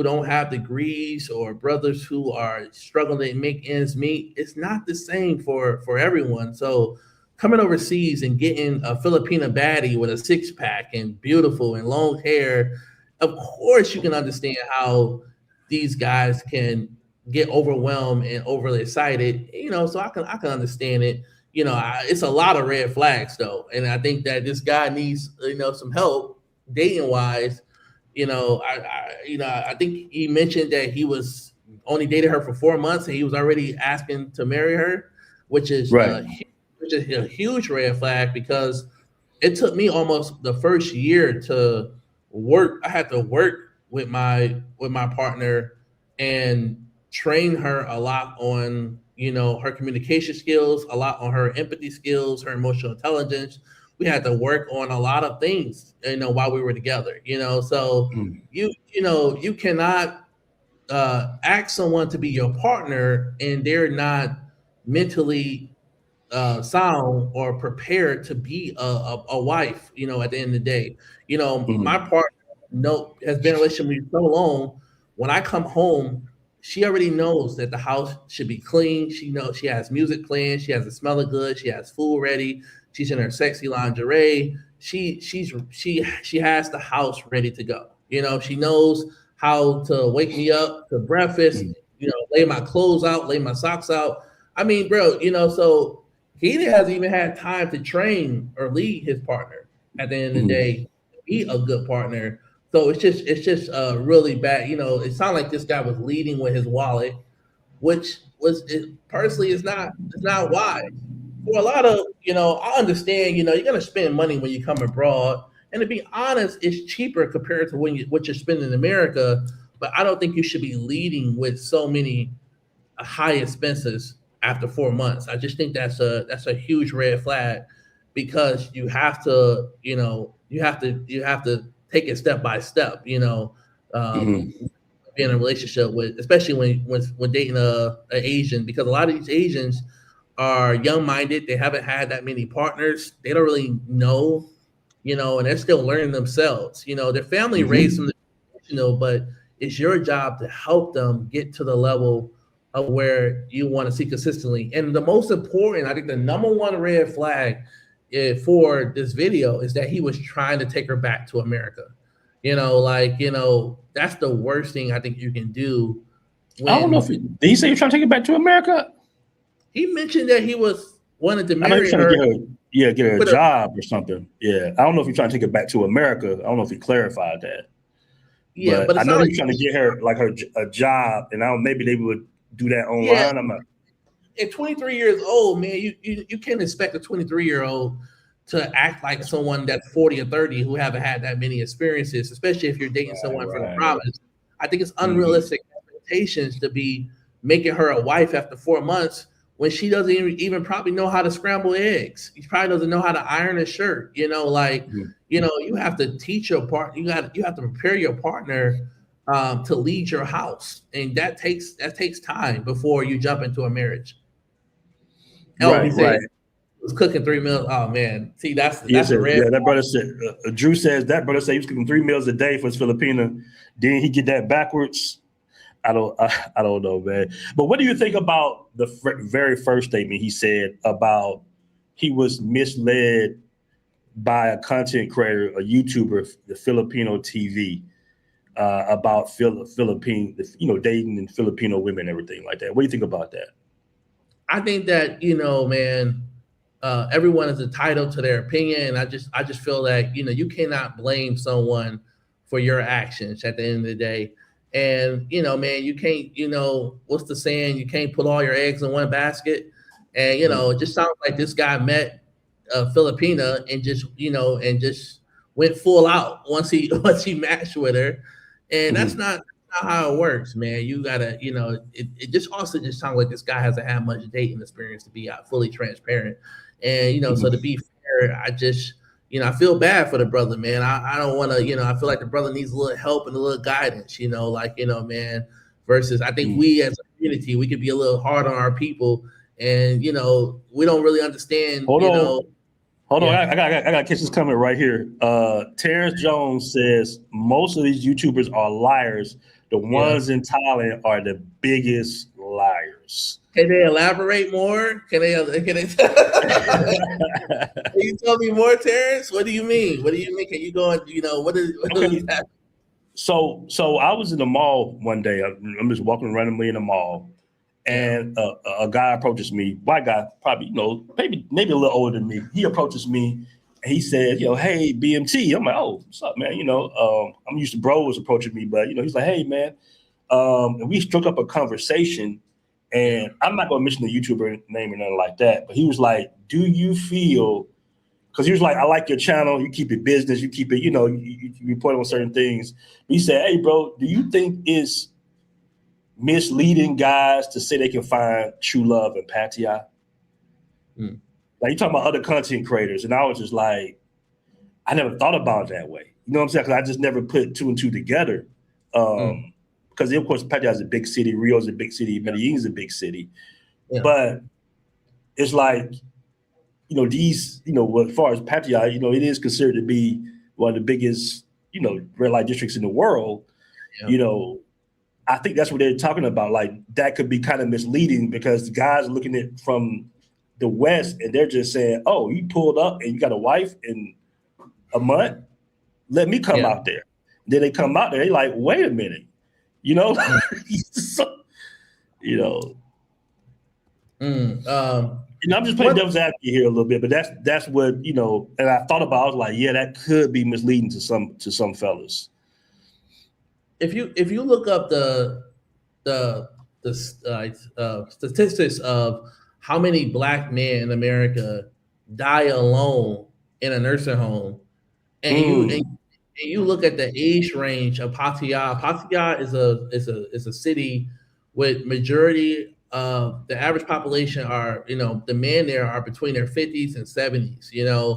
don't have degrees or brothers who are struggling to make ends meet. It's not the same for everyone. So coming overseas and getting a Filipina baddie with a 6-pack and beautiful and long hair, of course you can understand how these guys can get overwhelmed and overly excited, so I can understand it. It's a lot of red flags though. And I think that this guy needs, some help dating wise. I think he mentioned that he was only dated her for 4 months and he was already asking to marry her. which is Right. which is a huge red flag because it took me almost the first year to work. I had to work with my partner and train her a lot on her communication skills, a lot on her empathy skills, her emotional intelligence. We had to work on a lot of things, while we were together. So Mm. you cannot ask someone to be your partner and they're not mentally sound or prepared to be a wife, at the end of the day. My Mm. partner has been in a relationship with me so long. When I come home, she already knows that the house should be clean. She knows she has music playing, she has the smell of good, she has food ready, she's in her sexy lingerie. She has the house ready to go. She knows how to wake me up to breakfast, Mm. lay my clothes out, lay my socks out. I mean, bro, so he hasn't even had time to train or lead his partner at the end of the Mm. day, be a good partner. So it's just really bad. It sounded like this guy was leading with his wallet, which personally is not wise. For a lot of, I understand, you're gonna spend money when you come abroad. And to be honest, it's cheaper compared to what you're spending in America. But I don't think you should be leading with so many high expenses after 4 months. I just think that's a huge red flag because you have to, you have to take it step by step. Um, Mm. be in a relationship with, especially when dating a Asian, because a lot of these Asians are young minded. They haven't had that many partners. They don't really know, and they're still learning themselves. Their family raised Mm. them, but it's your job to help them get to the level of where you want to see consistently. And the most important, I think, the number one red flag for this video is that he was trying to take her back to America. That's the worst thing I think you can do. I don't know if When did he say he was trying to take it back to America? he mentioned that he was wanted to I know he was marry trying her, to get her a put her, job or something. Yeah. I don't know if he's trying to take it back to America. I don't know if he clarified that. yeah, But but I it's know not he like was trying to get her a job, and maybe they would do that yeah. online. I'm not. At 23 years old, man, you can't expect a 23-year-old to act like someone that's 40 or 30 who haven't had that many experiences, especially if you're dating someone from the Right. province. I think it's Mhm. unrealistic expectations to be making her a wife after 4 months when she doesn't even probably know how to scramble eggs. She probably doesn't know how to iron a shirt. Mhm. You have to teach your partner. You have to prepare your partner to lead your house, and that takes time before you jump into a marriage. Oh, he said Right. he was cooking 3 meals. Oh man, see He that's a said, red. yeah, that brother said, Drew says that brother said he was cooking 3 meals a day for his Filipina. Didn't he get that backwards? I don't know, man. But what do you think about the very first statement he said about he was misled by a content creator, a YouTuber, the Filipino TV, about Philippine, dating and Filipino women, everything like that. What do you think about that? I think that man, everyone is entitled to their opinion, and I just feel like you cannot blame someone for your actions at the end of the day. And man, you can't. What's the saying? You can't put all your eggs in one basket. And it just sounds like this guy met a Filipina and just went full out once he once he matched with her, and that's Mhm. not how it works, man. You gotta, it just also just sounds like this guy hasn't had much dating experience to be fully transparent. And so to Mhm. be fair, I just, I feel bad for the brother, man. I don't want to, I feel like the brother needs a little help and a little guidance, man. Versus, I think Mhm. we as a community, we could be a little hard on our people, and we don't really understand, Hold on. Hold on, yeah. I got to catch this comment right here. Terrence Jones says most of these YouTubers are liars. The Yeah. ones in Thailand are the biggest liars. Can they elaborate more? Can they? Can you tell me more, Terrence? What do you mean? What do you mean? Can you go and what is Okay, that? so I was in the mall one day. I'm just walking randomly in the mall, Yeah. and a guy approaches me. White guy, probably maybe a little older than me. He approaches me, and he said, hey BMT. I'm like, oh, what's up, man? I'm used to bros approaching me, but he's like, hey man, and we struck up a conversation. And I'm not gonna mention the YouTuber name or nothing like that, but he was like, do you feel, because he was like, I like your channel, you keep it business, you keep it, you report on certain things. He said, hey bro, do you think it's misleading guys to say they can find true love in Pattaya? Like, you talking about other content creators, and I was just like, I never thought about it that way. You know what I'm saying? Because I just never put two and two together. Because of course, Pattaya is a big city, Rio is a big city, Medellin is a big city. Yeah. But it's like, these, as far as Pattaya, it is considered to be one of the biggest, red light districts in the world. Yeah. I think that's what they're talking about. Like, that could be kind of misleading because the guys are looking at it from the West and they're just saying, oh, you pulled up and you got a wife in a month? Let me come out there. Then they come out there, they like, wait a minute, so, I'm just playing devil's advocate here a little bit, but that's what, and I thought about, I was like, yeah, that could be misleading to some fellas. If you look up the statistics of how many Black men in America die alone in a nursing home, and you look at the age range of Pattaya. Pattaya is a city with majority of the average population are, the men there are between their 50s and 70s,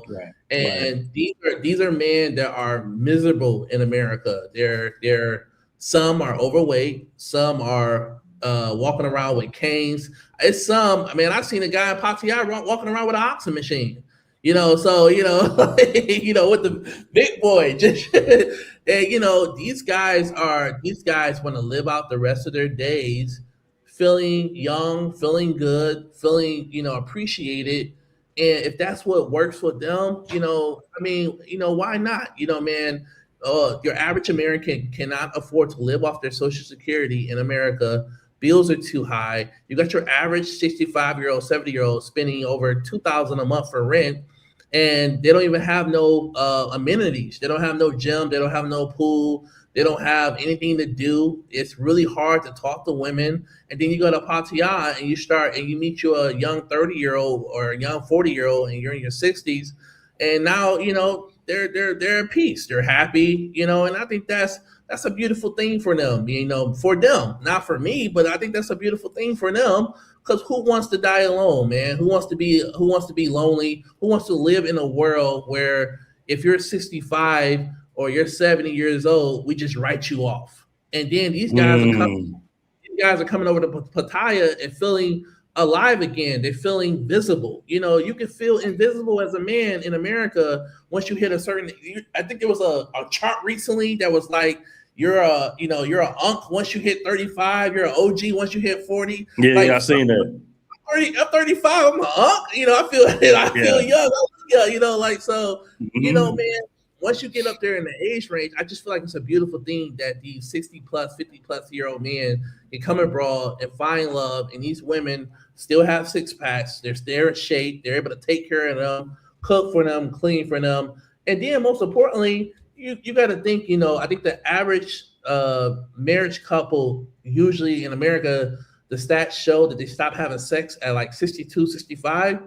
right. And these are men that are miserable in America. They're some are overweight, some are walking around with canes. It's I've seen a guy in Pattaya walking around with an oxygen machine. So with the big boy, just and these guys want to live out the rest of their days feeling young, feeling good, feeling appreciated. And if that's what works for them, why not? Man, your average American cannot afford to live off their Social Security in America. Bills are too high. You got your average 65-year-old, 70-year-old spending over $2,000 a month for rent. And they don't even have no amenities. They don't have no gym. They don't have no pool. They don't have anything to do. It's really hard to talk to women. And then you go to Pattaya and you meet you a young 30-year-old or a young 40-year-old, and you're in your 60s. And now, they're at peace. They're happy, and I think that's a beautiful thing for them, for them, not for me, but I think that's a beautiful thing for them. Because who wants to die alone, man? Who wants to be lonely? Who wants to live in a world where if you're 65 or you're 70 years old, we just write you off? And then these guys are coming over to Pattaya and feeling alive again. They're feeling visible. You can feel invisible as a man in America once you hit a certain. I think there was a chart recently that was like, you're an unk once you hit 35. You're an OG once you hit 40. Yeah, I've seen that. I'm 35. I'm an unk. I feel young. Man. Once you get up there in the age range, I just feel like it's a beautiful thing that these 60 plus, 50 plus year old men can come abroad and find love, and these women still have six packs. They're in shape. They're able to take care of them, cook for them, clean for them, and then most importantly, you got to think, I think the average marriage couple usually in America, the stats show that they stop having sex at like 62, 65.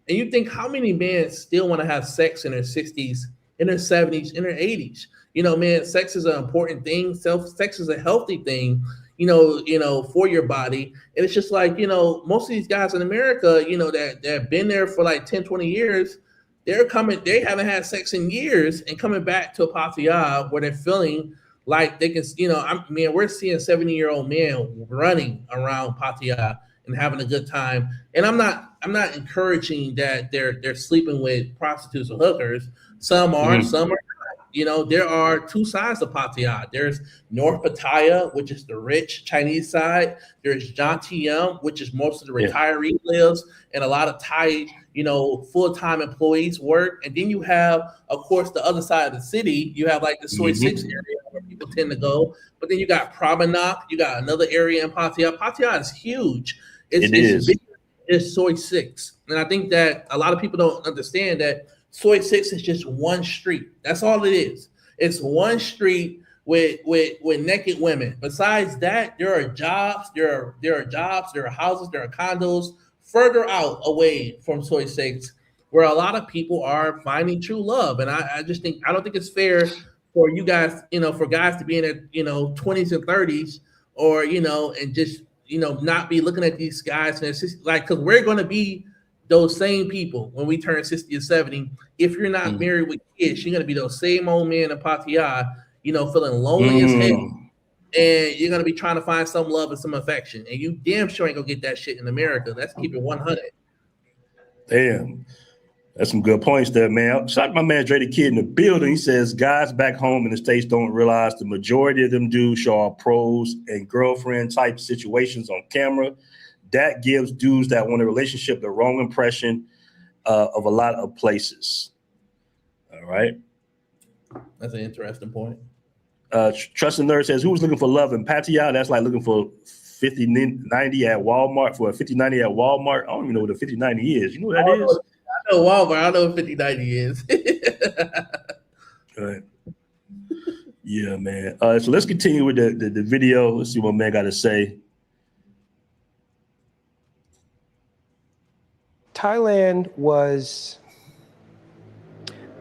And you think how many men still want to have sex in their 60s, in their 70s, in their 80s? Man, sex is an important thing. Sex is a healthy thing, for your body. And it's just like, most of these guys in America, that have been there for like 10, 20 years, they haven't had sex in years and coming back to a Pattaya where they're feeling like they can, we're seeing 70-year-old men running around Pattaya and having a good time. And I'm not encouraging that they're sleeping with prostitutes or hookers. Some are, some are not. There are two sides of Pattaya. There's North Pattaya, which is the rich Chinese side. There's Jantiem, which is most of the retiree lives, and a lot of Thai, full-time employees work. And then you have, of course, the other side of the city. You have like the Soy 6 area where people tend to go. But then you got Promenade. You got another area in Pattaya. Pattaya is huge. It's big as Soy 6. And I think that a lot of people don't understand that Soy 6 is just one street. That's all it is. It's one street with naked women. Besides that, there are jobs, there are houses, there are condos further out away from choice states where a lot of people are finding true love. And I just think I don't think it's fair for you guys, for guys to be in their 20s and 30s, or and just not be looking at these guys and it's just like, because we're going to be those same people when we turn 60 or 70. If you're not married with kids, you're going to be those same old men in Pattaya, feeling lonely as hell. And you're going to be trying to find some love and some affection. And you damn sure ain't going to get that shit in America. Let's keep it 100. Damn. That's some good points there, man. Shout out to my man Dre the Kid in the building. He says guys back home in the States don't realize the majority of them dudes show our pros and girlfriend type situations on camera. That gives dudes that want a relationship the wrong impression of a lot of places. All right. That's an interesting point. Trust and Nerd says, who was looking for love in Pattaya? That's like looking for 5090 at Walmart, for a 5090 at Walmart. I don't even know what a 5090 is. You know what that is? I know Walmart. I know what 5090 is. All right. Yeah, man. So let's continue with the video. Let's see what man got to say. Thailand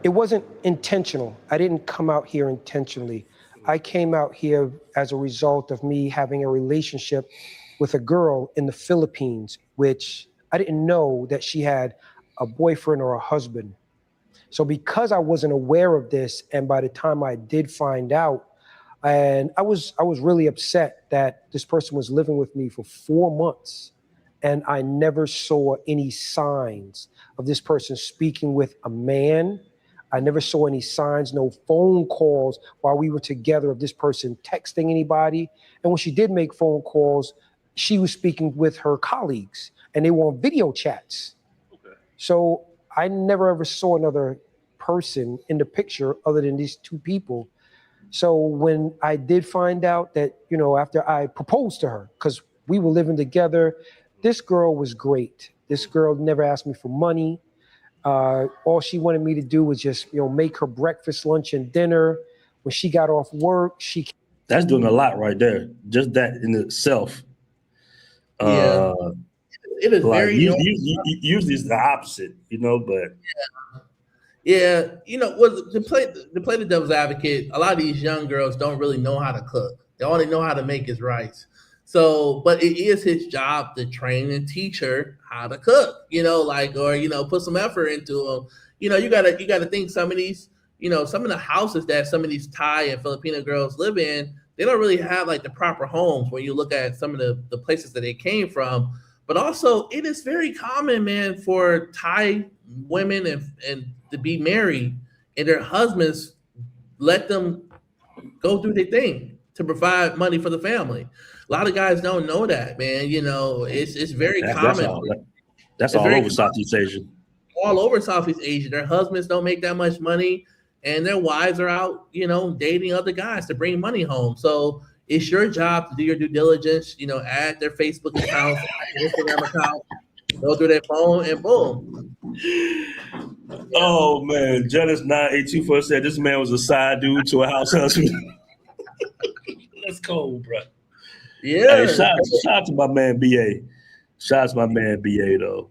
it wasn't intentional. I didn't come out here intentionally. I came out here as a result of me having a relationship with a girl in the Philippines, which I didn't know that she had a boyfriend or a husband. So because I wasn't aware of this, and by the time I did find out, and I was really upset that this person was living with me for 4 months, and I never saw any signs of this person speaking with a man. I never saw any signs, no phone calls while we were together of this person texting anybody. And when she did make phone calls, she was speaking with her colleagues, and they were on video chats. Okay. So I never ever saw another person in the picture other than these two people. So when I did find out that, after I proposed to her, because we were living together, this girl was great. This girl never asked me for money. All she wanted me to do was just, make her breakfast, lunch, and dinner. When she got off work, That's doing a lot right there. Just that in itself. Yeah. It is like very usually it's the opposite, but yeah, to play the devil's advocate, a lot of these young girls don't really know how to cook. They only know how to make his rice. So, but it is his job to train and teach her how to cook, or put some effort into them. You gotta think some of these, some of the houses that some of these Thai and Filipino girls live in, they don't really have like the proper homes when you look at some of the places that they came from. But also, it is very common, man, for Thai women and to be married and their husbands let them go do their thing to provide money for the family. A lot of guys don't know that, man. It's very common. That's all over Southeast Asia. All over Southeast Asia. Their husbands don't make that much money, and their wives are out, dating other guys to bring money home. So it's your job to do your due diligence, add their Facebook account, Instagram account, go through their phone, and boom. Oh, man. Jealous 9824 said this man was a side dude to a house husband. That's cold, bro. Yeah. Hey, shout out to my man BA. Shout out to my man BA though.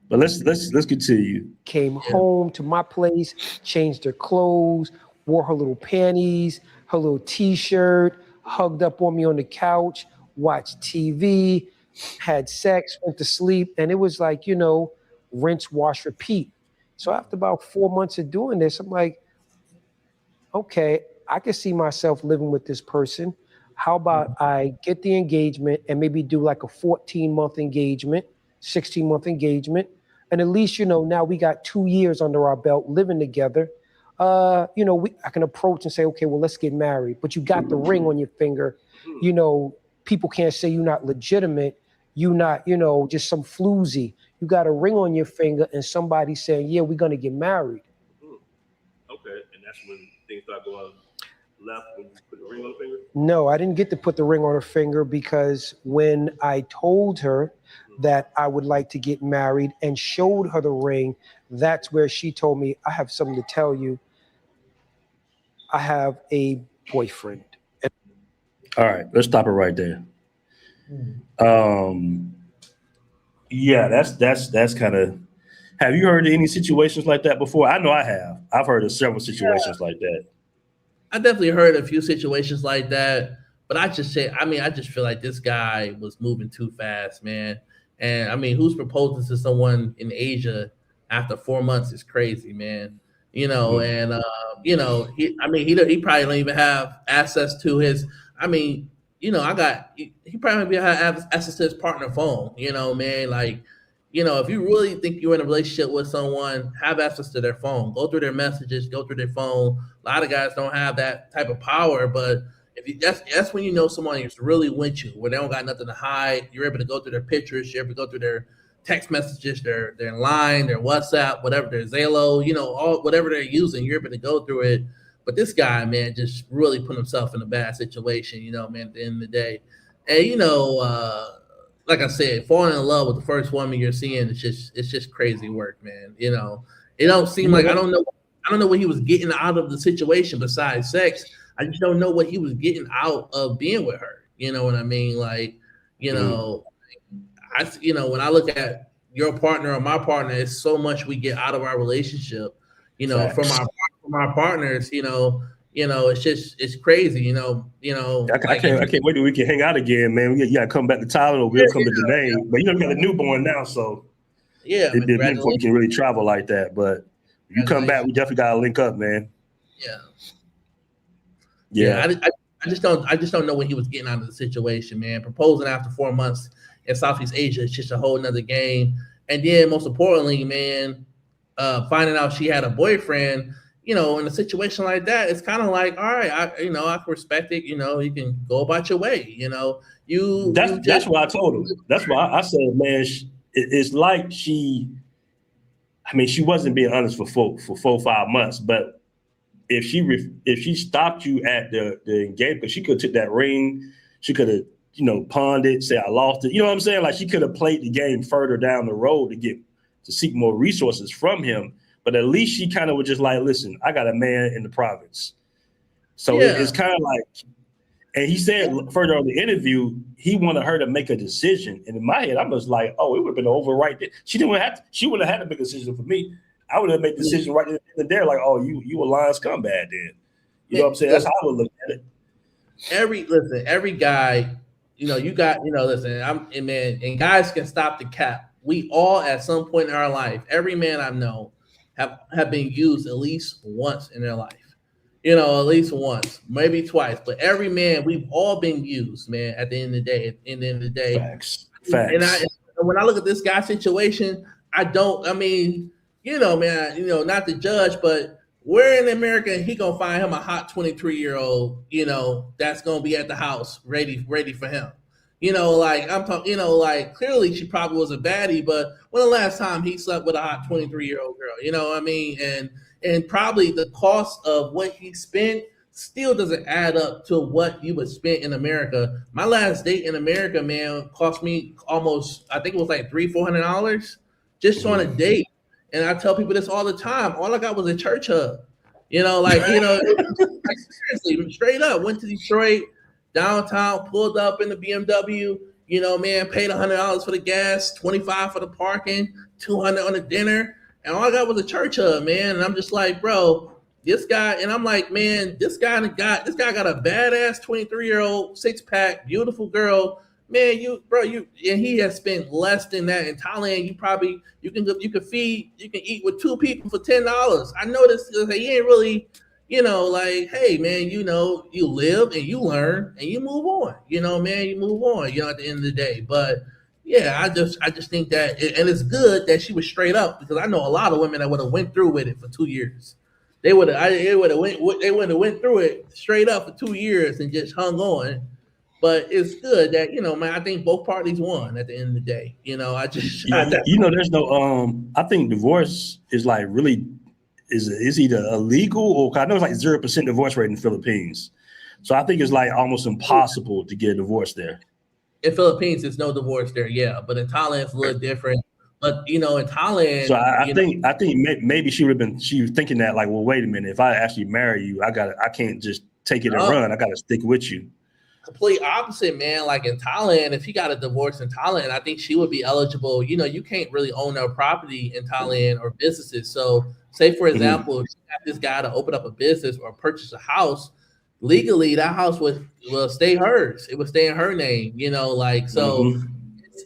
But let's continue. Came home to my place, changed her clothes, wore her little panties, her little t-shirt, hugged up on me on the couch, watched TV, had sex, went to sleep, and it was like, rinse, wash, repeat. So after about 4 months of doing this, I'm like, okay, I can see myself living with this person. How about I get the engagement and maybe do like a 14-month engagement, 16-month engagement, and at least, now we got 2 years under our belt living together. I can approach and say, okay, well, let's get married. But you got the ring on your finger. People can't say you're not legitimate. You're not, just some floozy. You got a ring on your finger and somebody saying, yeah, we're going to get married. Okay, and that's when things start going left when you put the ring on the finger? No, I didn't get to put the ring on her finger because when I told her that I would like to get married and showed her the ring, that's where she told me, I have something to tell you. I have a boyfriend. All right, let's stop it right there. Yeah, that's kind of. Have you heard of any situations like that before? I know I have. I've heard of several situations like that. I definitely heard a few situations like that, but I just feel like this guy was moving too fast, man. And I mean, who's proposing to someone in Asia after 4 months is crazy, man. And he probably don't even have access to his. I mean, he probably have access to his partner phone. Man, like. If you really think you're in a relationship with someone, have access to their phone. Go through their messages, go through their phone. A lot of guys don't have that type of power, but that's when you know someone is really with you, where they don't got nothing to hide. You're able to go through their pictures, you're able to go through their text messages, their line, their WhatsApp, whatever, their Zalo, whatever they're using, you're able to go through it. But this guy, man, just really put himself in a bad situation, man, at the end of the day. And like I said, falling in love with the first woman you're seeing it's just crazy work, man. It don't seem like I don't know what he was getting out of the situation besides sex. I just don't know what he was getting out of being with her. You know what I mean? Like, when I look at your partner or my partner, it's so much we get out of our relationship. From our partners. It's crazy. I can't wait till we can hang out again, man. You gotta come back to Tyler, or we'll come to Danae. But we got a newborn now, so it'd be before we can really travel like that. But if you come back, we definitely gotta link up, man. Yeah. I just don't know what he was getting out of the situation, man. Proposing after 4 months in Southeast Asia is just a whole nother game. And then most importantly, man, finding out she had a boyfriend. In a situation like that, it's kind of like, all right, I can respect it. You can go about your way. That's what I told him. That's why I said, man, it's like she wasn't being honest for 4-5 months. But if she stopped you at the engagement, because she could have took that ring, she could have pawned it, say I lost it. You know what I'm saying? Like she could have played the game further down the road to seek more resources from him. But at least she kind of was just like, listen, I got a man in the province. So it's kind of like, and he said further on the interview, he wanted her to make a decision. And in my head, I was like, oh, it would have been over right there. She wouldn't have had to make a decision for me. I would have made the decision right there, like, oh, you a lying scumbag then. You know what I'm saying? That's how I would look at it. Every guy, and guys can stop the cap. We all, at some point in our life, every man I know, have been used at least once in their life. At least once, maybe twice. But every man, we've all been used, man, at the end of the day. Facts. And when I look at this guy's situation, not to judge, but where in America he gonna find him a hot 23-year-old, that's gonna be at the house ready for him. I'm talking, clearly she probably was a baddie, but when the last time he slept with a hot 23-year-old girl, you know what I mean? And probably the cost of what he spent still doesn't add up to what you would spend in America. My last date in America, man, cost me almost, I think it was like $300-400 just on a date. And I tell people this all the time. All I got was a church hug. Seriously, straight up, went to Detroit, downtown, pulled up in the BMW, paid $100 for the gas, $25 for the parking, $200 on the dinner. And all I got was a church hug, man. And I'm just like, bro, this guy, and I'm like, man, this guy got a badass 23-year-old, 6-pack, beautiful girl. Man, and he has spent less than that in Thailand. You can eat with 2 people for $10. I noticed he ain't really, hey man, you live and you learn and you move on. You move on, at the end of the day. But yeah, I just think that, and it's good that she was straight up, because I know a lot of women that would have went through with it for 2 years. They would have went through it straight up for 2 years and just hung on. But it's good that, man, I think both parties won at the end of the day. There's no, I think divorce is like really, is either illegal or, I know it's like 0% divorce rate in the Philippines. So I think it's like almost impossible to get a divorce there. In Philippines, there's no divorce there, yeah. But in Thailand, it's a little different. But, in Thailand. So I think maybe she was thinking that, like, well, wait a minute, if I actually marry you, I can't just take it and run. I got to stick with you. complete opposite, man. Like in Thailand, if he got a divorce in Thailand, I think she would be eligible. You know, you can't really own no property in Thailand or businesses. So, say for example, if you got this guy to open up a business or purchase a house, legally that house will stay hers. It would stay in her name. You know, like so.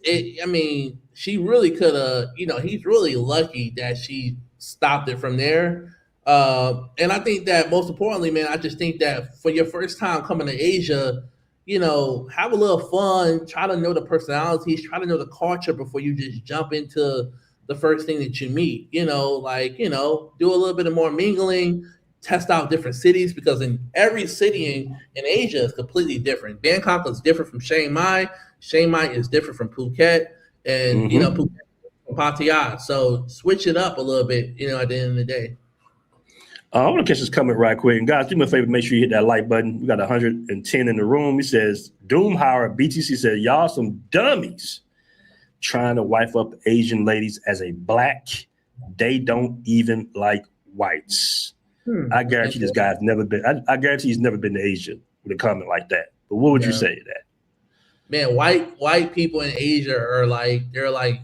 I mean, she really could have. You know, he's really lucky that she stopped it from there. And I think that most importantly, man, I just think that for your first time coming to Asia, you know, have a little fun, try to know the personalities, try to know the culture before you just jump into the first thing that you meet. You know, like, you know, do a little bit of more mingling, test out different cities because in every city in Asia is completely different. Bangkok is different from Chiang Mai. Chiang Mai is different from Phuket, and you know, Phuket from Pattaya. So switch it up a little bit, you know, at the end of the day. I want to catch this comment right quick. And guys, do me a favor, make sure you hit that like button. We got 110 in the room. He says, Doomhauer BTC said, y'all some dummies trying to wife up Asian ladies as a black. They don't even like whites. I guarantee this guy's never been, I guarantee he's never been to Asia with a comment like that. But what would you say to that? Man, white people in Asia are like, they're like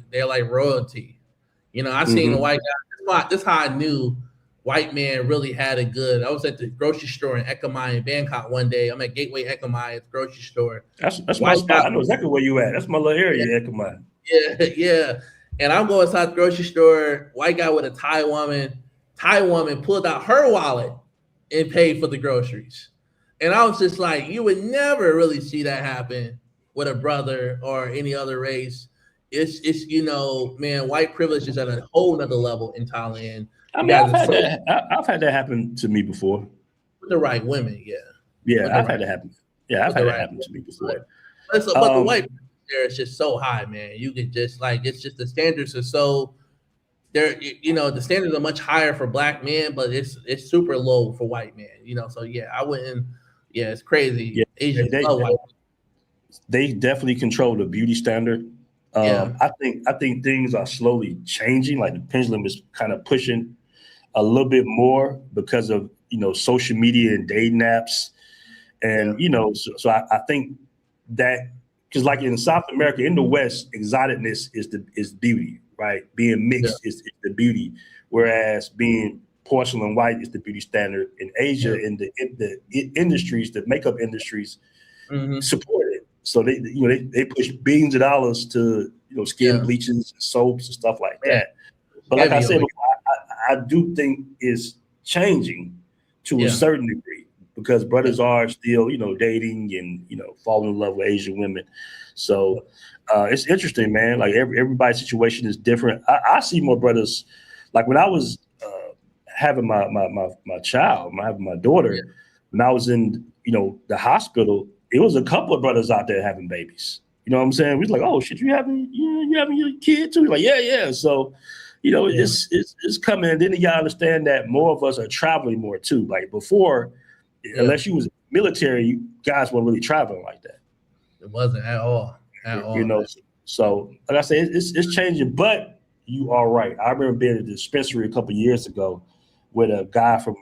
royalty. You know, I seen a white guy. This is how I knew white man really had it good. I was at the grocery store in Ekamai in Bangkok one day. I'm at Gateway Ekamai at the grocery store. That's my spot. I know exactly where you at. That's my little area, Ekamai. Yeah. And I'm going inside the grocery store, white guy with a Thai woman pulled out her wallet and paid for the groceries. And I was just like, you would never really see that happen with a brother or any other race. It's you know, man, white privilege is at a whole nother level in Thailand. I mean, I've had that happen to me before. With the right women, yeah. Yeah, I've had that happen. Yeah, I've had that happen to me before. But the white there is just so high, man. You can just like, it's just the standards are so there. You know, the standards are much higher for black men, but it's super low for white men. You know, so yeah, I wouldn't. Yeah, it's crazy. Yeah, Asians love white. They definitely control the beauty standard. I think things are slowly changing. Like the pendulum is kind of pushing a little bit more because of, you know, social media and dating apps. And, you know, so I think that because like in South America, in the West, exoticness is beauty, right? Being mixed is the beauty. Whereas being porcelain white is the beauty standard. In Asia, in the industries, the makeup industries support it. So they push billions of dollars to, you know, skin bleaches, and soaps and stuff like that. But like I said before, I do think it's changing to a certain degree because brothers are still, you know, dating and, you know, falling in love with Asian women. So it's interesting, man. Like everybody's situation is different. I see more brothers. Like when I was having my child, having my daughter, when I was in, you know, the hospital, it was a couple of brothers out there having babies. You know what I'm saying? We was like, oh shit, you having your kid too? We're like, yeah. So, you know, it's coming. And then you gotta understand that more of us are traveling more too. Like before, unless you was military, you guys weren't really traveling like that. It wasn't at all. You know, so like I said, it's changing, but you are right. I remember being at the dispensary a couple of years ago with a guy from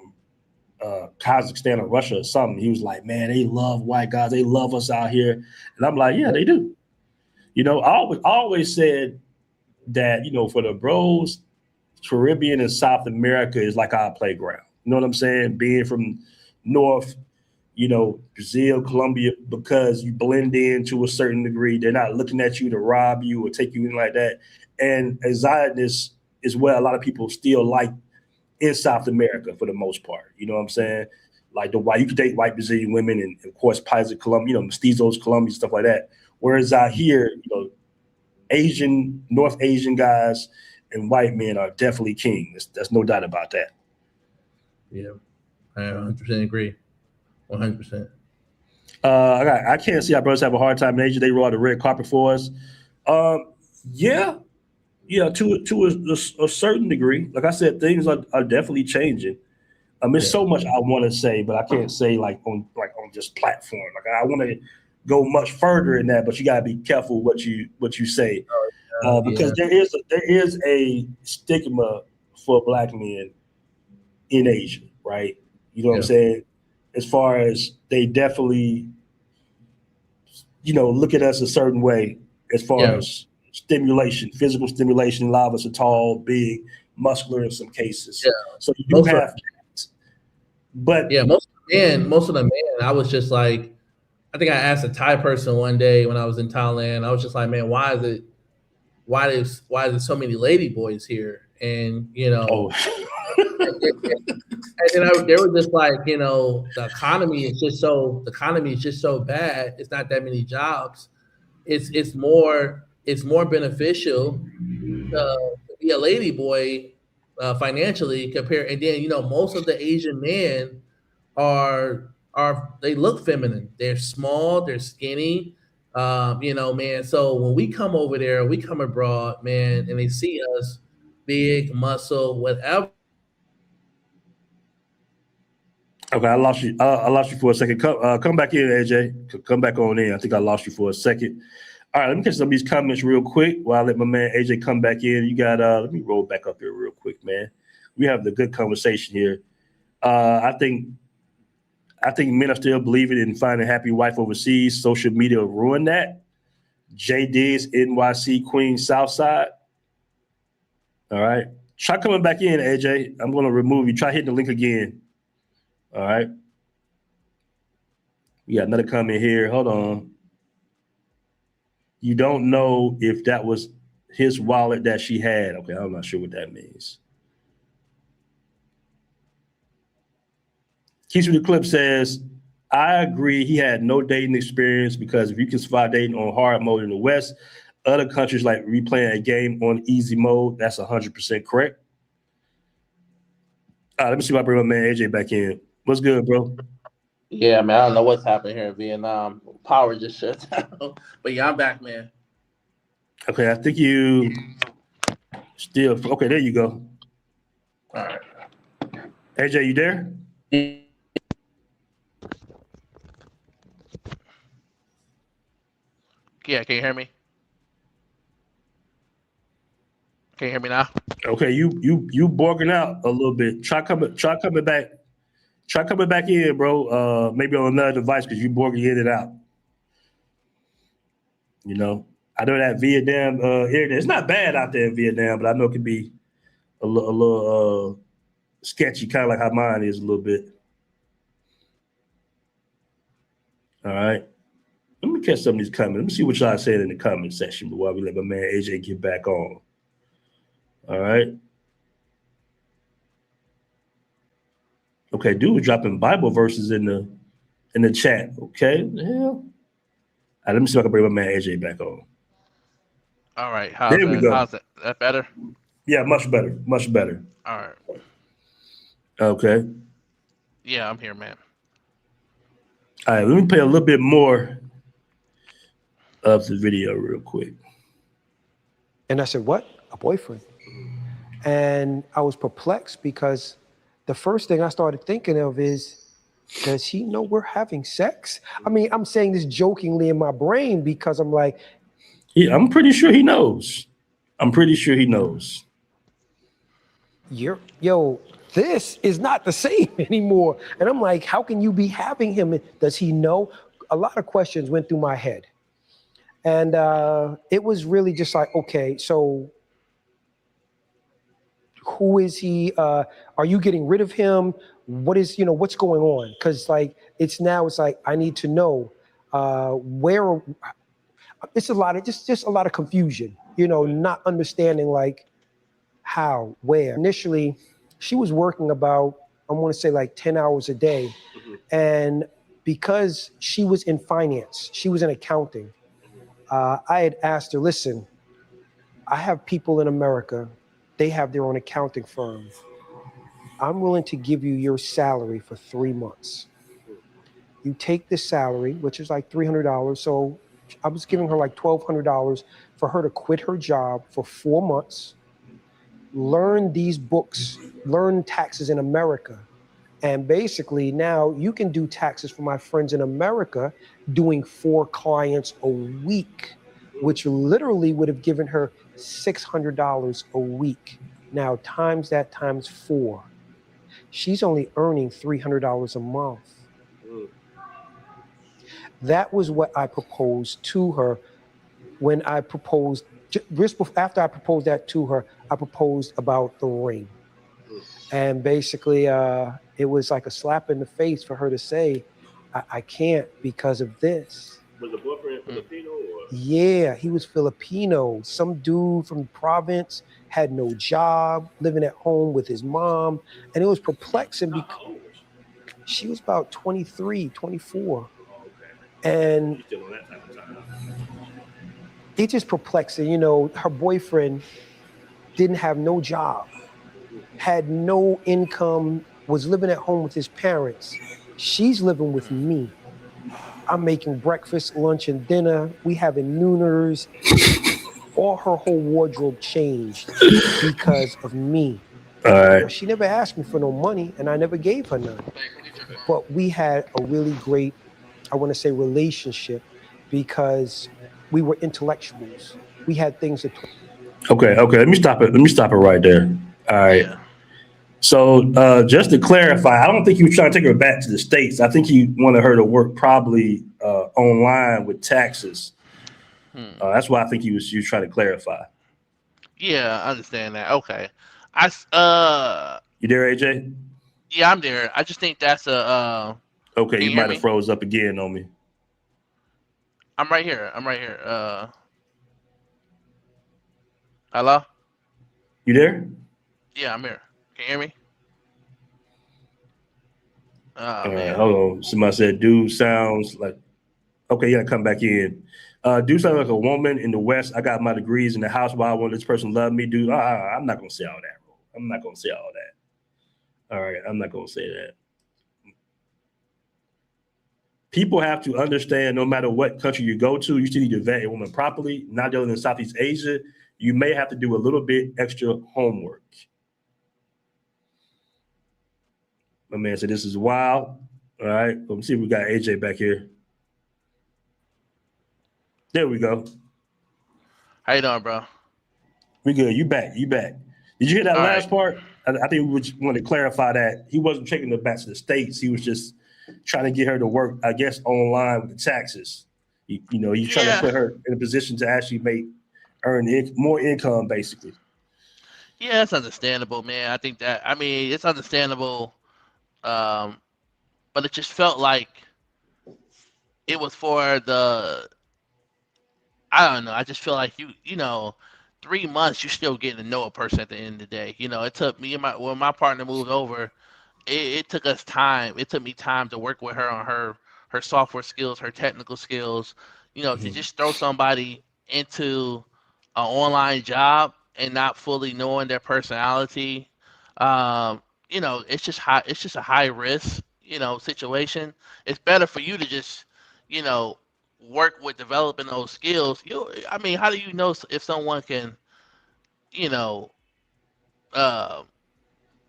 Kazakhstan or Russia or something. He was like, man, they love white guys. They love us out here. And I'm like, yeah, they do. You know, I always said that, you know, for the bros, Caribbean and South America is like our playground. You know what I'm saying? Being from North, you know, Brazil, Colombia, because you blend in to a certain degree. They're not looking at you to rob you or take you in like that. And exoticness is what a lot of people still like in South America for the most part. You know what I'm saying? Like you could date white Brazilian women and of course Paisa Colombia, you know, mestizos, Colombian, stuff like that. Whereas out here, you know, North Asian guys and white men are definitely king. There's no doubt about that. Yeah, I 100% agree. 100%. I can't see our brothers have a hard time in Asia. They roll out the red carpet for us. Yeah, to a certain degree. Like I said, things are definitely changing. There's so much I want to say, but I can't say like on just platform. Like I want to go much further in that, but you gotta be careful what you say because there is a stigma for Black men in Asia, right? You know what I'm saying? As far as they definitely look at us a certain way as far as stimulation, physical stimulation. A lot of us are tall, big, muscular in some cases. Yeah. So you do have that. But most of the men, I was just like, I think I asked a Thai person one day when I was in Thailand. I was just like, man, why is there so many lady boys here? And and they were just like, the economy is just so bad. It's not that many jobs. It's more beneficial to be a lady boy financially compared. And then most of the Asian men are they look feminine. They're small. They're skinny. Man. So when we come over there, we come abroad, man, and they see us big, muscle, whatever. Okay, I lost you. I lost you for a second. Come back in, AJ. Come back on in. I think I lost you for a second. All right, let me get some of these comments real quick while I let my man AJ come back in. You got let me roll back up here real quick, man. We have the good conversation here. I think men are still believing in finding a happy wife overseas. Social media will ruin that. J Diggs, NYC, Queens, Southside. All right. Try coming back in, AJ. I'm going to remove you. Try hitting the link again. All right. We got another comment here. Hold on. You don't know if that was his wallet that she had. Okay, I'm not sure what that means. Keith with the Clip says, I agree he had no dating experience because if you can survive dating on hard mode in the West, other countries like replaying a game on easy mode, that's 100% correct. Let me see if I bring my man AJ back in. What's good, bro? Yeah, man, I don't know what's happening here in Vietnam. Power just shut down. But yeah, I'm back, man. Okay, I think you still okay. There you go. All right, AJ, you there? Yeah, can you hear me? Can you hear me now? Okay, you borking out a little bit. Try coming back. Try coming back in, bro. Maybe on another device because you borking in and out. I know that Vietnam area. It's not bad out there in Vietnam, but I know it can be a little sketchy, kind of like how mine is a little bit. All right. Let me catch some of these comments. Let me see what y'all said in the comment section while we let my man AJ get back on. All right. Okay, dude was dropping Bible verses in the chat. Okay. Yeah. All right, let me see if I can bring my man AJ back on. All right. There we go. How's that? That better? Yeah, much better. Much better. All right. Okay. Yeah, I'm here, man. All right, let me play a little bit more of the video real quick. And I said, what? A boyfriend? And I was perplexed because the first thing I started thinking of is, does he know we're having sex? I mean, I'm saying this jokingly in my brain because I'm like, I'm pretty sure he knows. This is not the same anymore. And I'm like, how can you be having him? Does he know? A lot of questions went through my head. And it was really just like, okay, so who is he? Are you getting rid of him? What's going on? Because it's like, I need to know where. It's a lot of just a lot of confusion, not understanding how, where. Initially, she was working about, I want to say 10 hours a day. Mm-hmm. And because she was in finance, she was in accounting, I had asked her, listen, I have people in America, they have their own accounting firm. I'm willing to give you your salary for 3 months. You take this salary, which is $300. So I was giving her $1,200 for her to quit her job for 4 months, learn these books, learn taxes in America. And basically now you can do taxes for my friends in America doing 4 clients a week, which literally would have given her $600 a week. Now times that times 4. She's only earning $300 a month. That was what I proposed to her when I proposed. After I proposed that to her, I proposed about the ring. And basically, it was like a slap in the face for her to say, I can't because of this. Was the boyfriend Filipino or? Yeah, he was Filipino. Some dude from the province, had no job, living at home with his mom. And it was perplexing because How old was she? she was about 23, 24. Oh, okay. And She's still on that type of time. it just perplexing. You know, her boyfriend didn't have no job, had no income, was living at home with his parents. She's living with me. I'm making breakfast, lunch, and dinner. We having nooners. All her whole wardrobe changed because of me. All right. She never asked me for no money, and I never gave her none. But we had a really great, I want to say, relationship because we were intellectuals. We had things to talk. Okay. Let me stop it right there. All right. Yeah. So just to clarify, I don't think he was trying to take her back to the States. I think he wanted her to work probably online with taxes. That's why I think he was trying to clarify. Yeah, I understand that. Okay. You there, AJ? Yeah, I'm there. I just think that's a Okay, Can you you hear might me? have froze up again on me. I'm right here. Hello? You there? Yeah, I'm here. Can you hear me? Oh All right, man. hold on. Somebody said, dude sounds like, okay, you gotta come back in. Dude sounds like a woman in the West. I got my degrees in the house. Why won't this person love me? Dude, I'm not gonna say all that, bro. I'm not gonna say all that. All right, I'm not gonna say that. People have to understand no matter what country you go to, you still need to vet a woman properly. Not dealing in Southeast Asia, you may have to do a little bit extra homework. My man said, this is wild. All right, let me see if we got AJ back here. There we go. How you doing, bro? We good. You back. Did you hear that All last right. part? I think we just want to clarify that he wasn't taking her back to the States. He was just trying to get her to work, I guess, online with the taxes. He's trying to Yeah. put her in a position to actually earn more income, basically. Yeah, it's understandable, man. I mean, it's understandable. Um, but it just felt like it was for the I don't know. I just feel like you know, 3 months you're still getting to know a person at the end of the day. You know, it took me and when my partner moved over, it took us time. It took me time to work with her on her software skills, her technical skills. You know, to Mhm. just throw somebody into an online job and not fully knowing their personality. You know, it's just high. It's just a high risk, situation. It's better for you to just, you know, work with developing those skills. I mean, how do you know if someone can, you know, uh,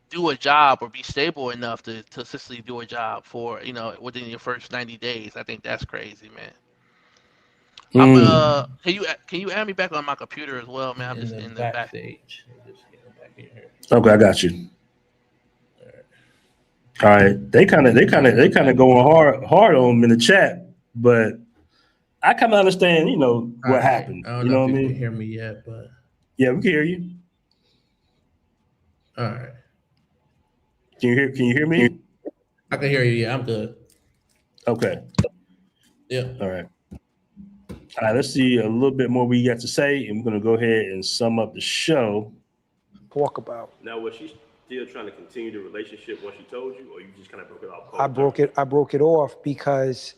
do a job or be stable enough to consistently do a job for within your first 90 days? I think that's crazy, man. I'm Mm. can you add me back on my computer as well, man? I'm In just the in the back. backstage. Just getting back in here. Okay, I got you. All right, they kind of going hard on him in the chat, but I kind of understand, All what right. happened. I don't You know know if what I you can mean? hear me yet, but Yeah, we can hear you. all right. Can you hear me? I can hear you. Yeah, I'm good. Okay. Yeah. All right. All right, let's see a little bit more we got to say, and we're going to go ahead and sum up the show. Talk about. Now, was she still trying to continue the relationship once she told you, or you just kind of broke it off? I broke it off because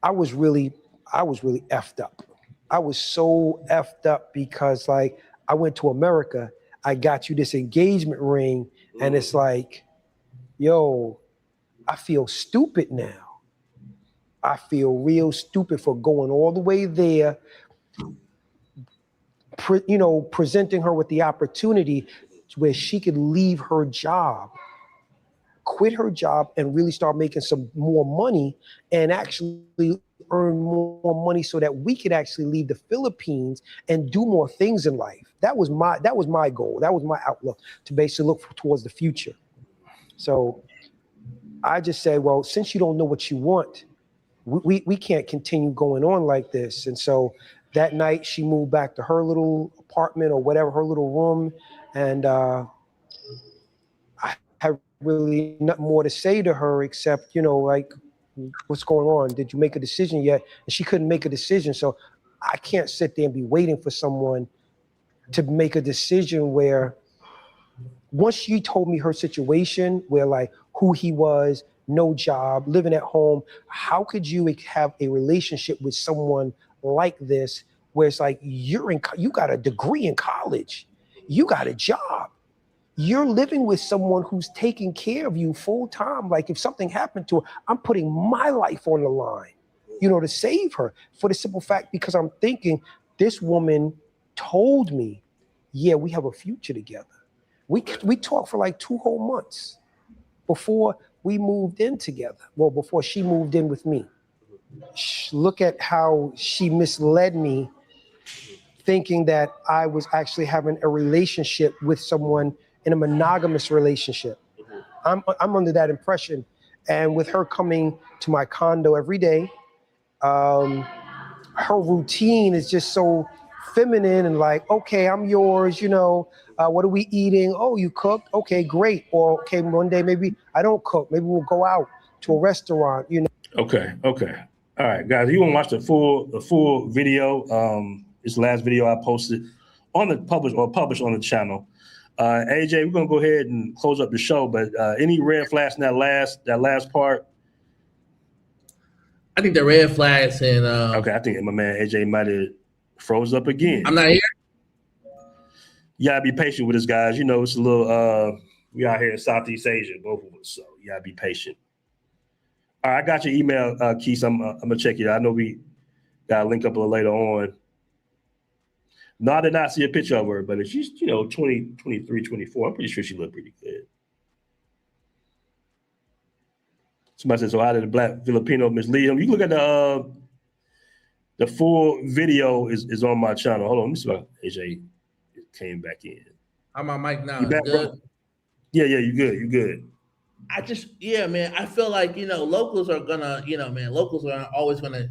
I was really effed up. I was so effed up because like I went to America, I got you this engagement ring, and it's like, yo, I feel stupid now. I feel real stupid for going all the way there, presenting her with the opportunity where she could leave her job, quit her job, and really start making some more money and actually earn more money so that we could actually leave the Philippines and do more things in life. That was my goal. That was my outlook, to basically look towards the future. So I just said, well, since you don't know what you want, we can't continue going on like this. And so that night she moved back to her little apartment or whatever, her little room. And I had really nothing more to say to her except, like, what's going on? Did you make a decision yet? And she couldn't make a decision. So I can't sit there and be waiting for someone to make a decision where once she told me her situation, where like who he was, no job, living at home, how could you have a relationship with someone like this where it's like you got a degree in college, you got a job, you're living with someone who's taking care of you full time. Like if something happened to her, I'm putting my life on the line, to save her, for the simple fact because I'm thinking this woman told me, yeah, we have a future together. We talked for like 2 whole months before we moved in together. Well, before she moved in with me. Look at how she misled me, thinking that I was actually having a relationship with someone in a monogamous relationship. I'm under that impression. And with her coming to my condo every day, her routine is just so feminine and like, okay, I'm yours, what are we eating? Oh, you cooked? Okay, great. Or okay, one day maybe I don't cook. Maybe we'll go out to a restaurant, Okay. All right, guys, you want to watch the full video? It's the last video I posted on the published on the channel. AJ, we're gonna go ahead and close up the show, but any red flags in that last part? I think the red flags and okay, I think my man AJ might have froze up again. I'm not here. You gotta be patient with us, guys. It's a little we out here in Southeast Asia, both of us, so you gotta be patient. All right, I got your email, Keith. I'm gonna check it. I know we got a link up a little later on. No, I did not see a picture of her, but if she's 20, 23, 24, I'm pretty sure she looked pretty good. Somebody said, so how did the black Filipino mislead him? You can look at the full video is on my channel. Hold on, let me see if AJ came back in. How my mic now? You back, good? bro? Yeah, you good. Man, I feel like, locals are gonna, locals are always gonna,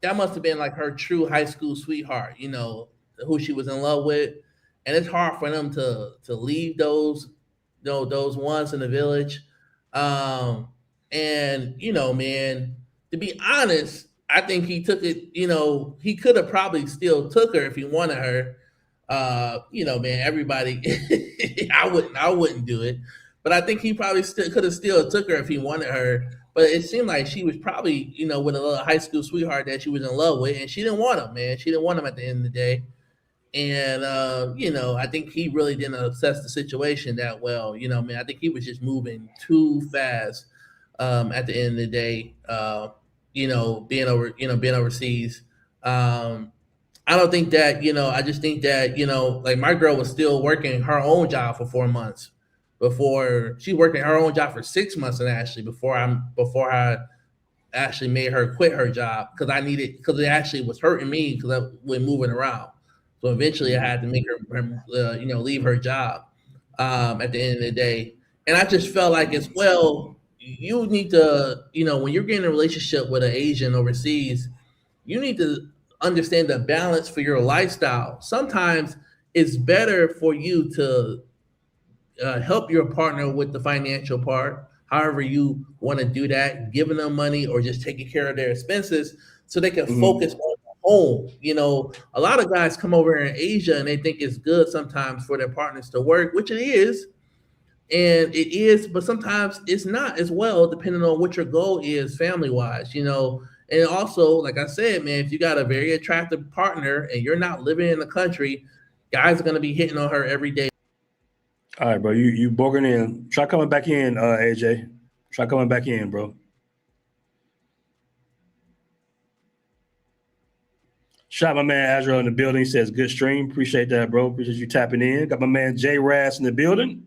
that must have been like her true high school sweetheart, who she was in love with. And it's hard for them to leave those ones in the village. And, man, to be honest, I think he took it, he could have probably still took her if he wanted her. Man, everybody, I wouldn't do it. But I think he probably could have still took her if he wanted her. But it seemed like she was probably, with a little high school sweetheart that she was in love with, and she didn't want him, man. She didn't want him at the end of the day. And I think he really didn't assess the situation that well. I think he was just moving too fast at the end of the day. Being overseas. I don't think that, I just think that, like my girl was still working her own job for 4 months. Before she working her own job for 6 months, and actually before I actually made her quit her job because it actually was hurting me because I was moving around. So eventually I had to make her leave her job at the end of the day. And I just felt like as well, you need to, when you're getting a relationship with an Asian overseas, you need to understand the balance for your lifestyle. Sometimes it's better for you to help your partner with the financial part, however you want to do that, giving them money or just taking care of their expenses so they can focus on home. A lot of guys come over here in Asia and they think it's good sometimes for their partners to work, which it is. And it is, but sometimes it's not as well, depending on what your goal is family-wise, And also, like I said, man, if you got a very attractive partner and you're not living in the country, guys are going to be hitting on her every day. All right, bro. You bogging in. Try coming back in, AJ. Try coming back in, bro. Shot my man Azra in the building. He says, good stream. Appreciate that, bro. Appreciate you tapping in. Got my man J Raz in the building.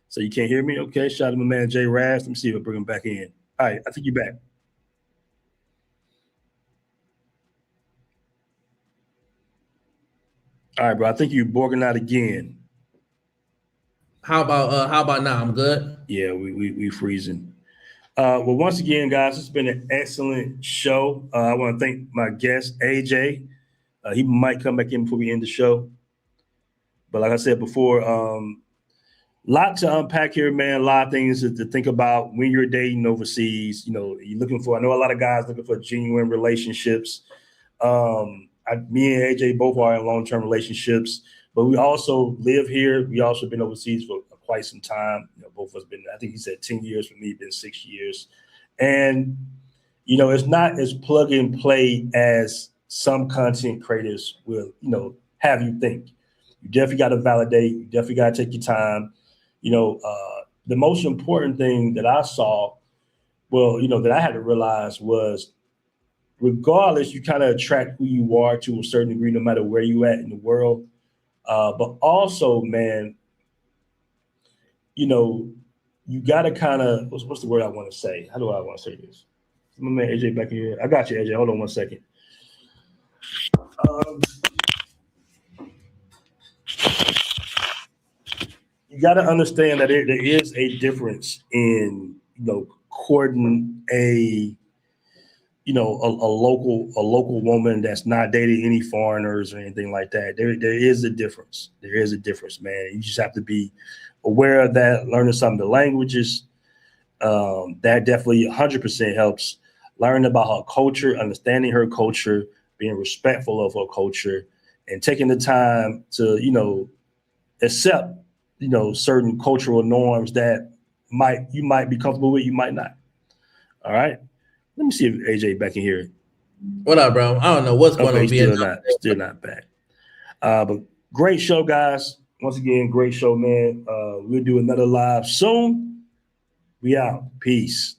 So you can't hear me? Okay. Shout out to my man J Raz. Let me see if I bring him back in. All right. I think you're back. All right, bro. I think you're borging out again. How about now? I'm good. Yeah, we freezing. Well, once again, guys, it's been an excellent show. I want to thank my guest, AJ. He might come back in before we end the show. But like I said before, lot to unpack here, man. A lot of things to think about when you're dating overseas. You know, you're looking for, I know a lot of guys looking for genuine relationships. Me and AJ both are in long-term relationships, but we also live here. We also been overseas for quite some time. You know, both of us been, I think he said 10 years, for me, been 6 years. And, you know, it's not as plug and play as some content creators will, you know, have you think. You definitely got to validate. You definitely got to take your time. You know, the most important thing that I saw, well, you know, that I had to realize was, regardless, you kind of attract who you are to a certain degree, no matter where you at in the world. But also, man, you know, you got to kind of, what's the word I want to say? How do I want to say this? My man AJ back here. I got you, AJ. Hold on 1 second. You got to understand that there is a difference in, you know, courting a local woman that's not dating any foreigners or anything like that. There is a difference. There is a difference, man. You just have to be aware of that. Learning some of the languages, that definitely 100% helps. Learning about her culture, understanding her culture, being respectful of her culture, and taking the time to, you know, accept, you know, certain cultural norms that you might be comfortable with, you might not. All right. Let me see if AJ back in here. What up, bro? I don't know what's going on. Still not back. But great show, guys. Once again, great show, man. We'll do another live soon. We out. Peace.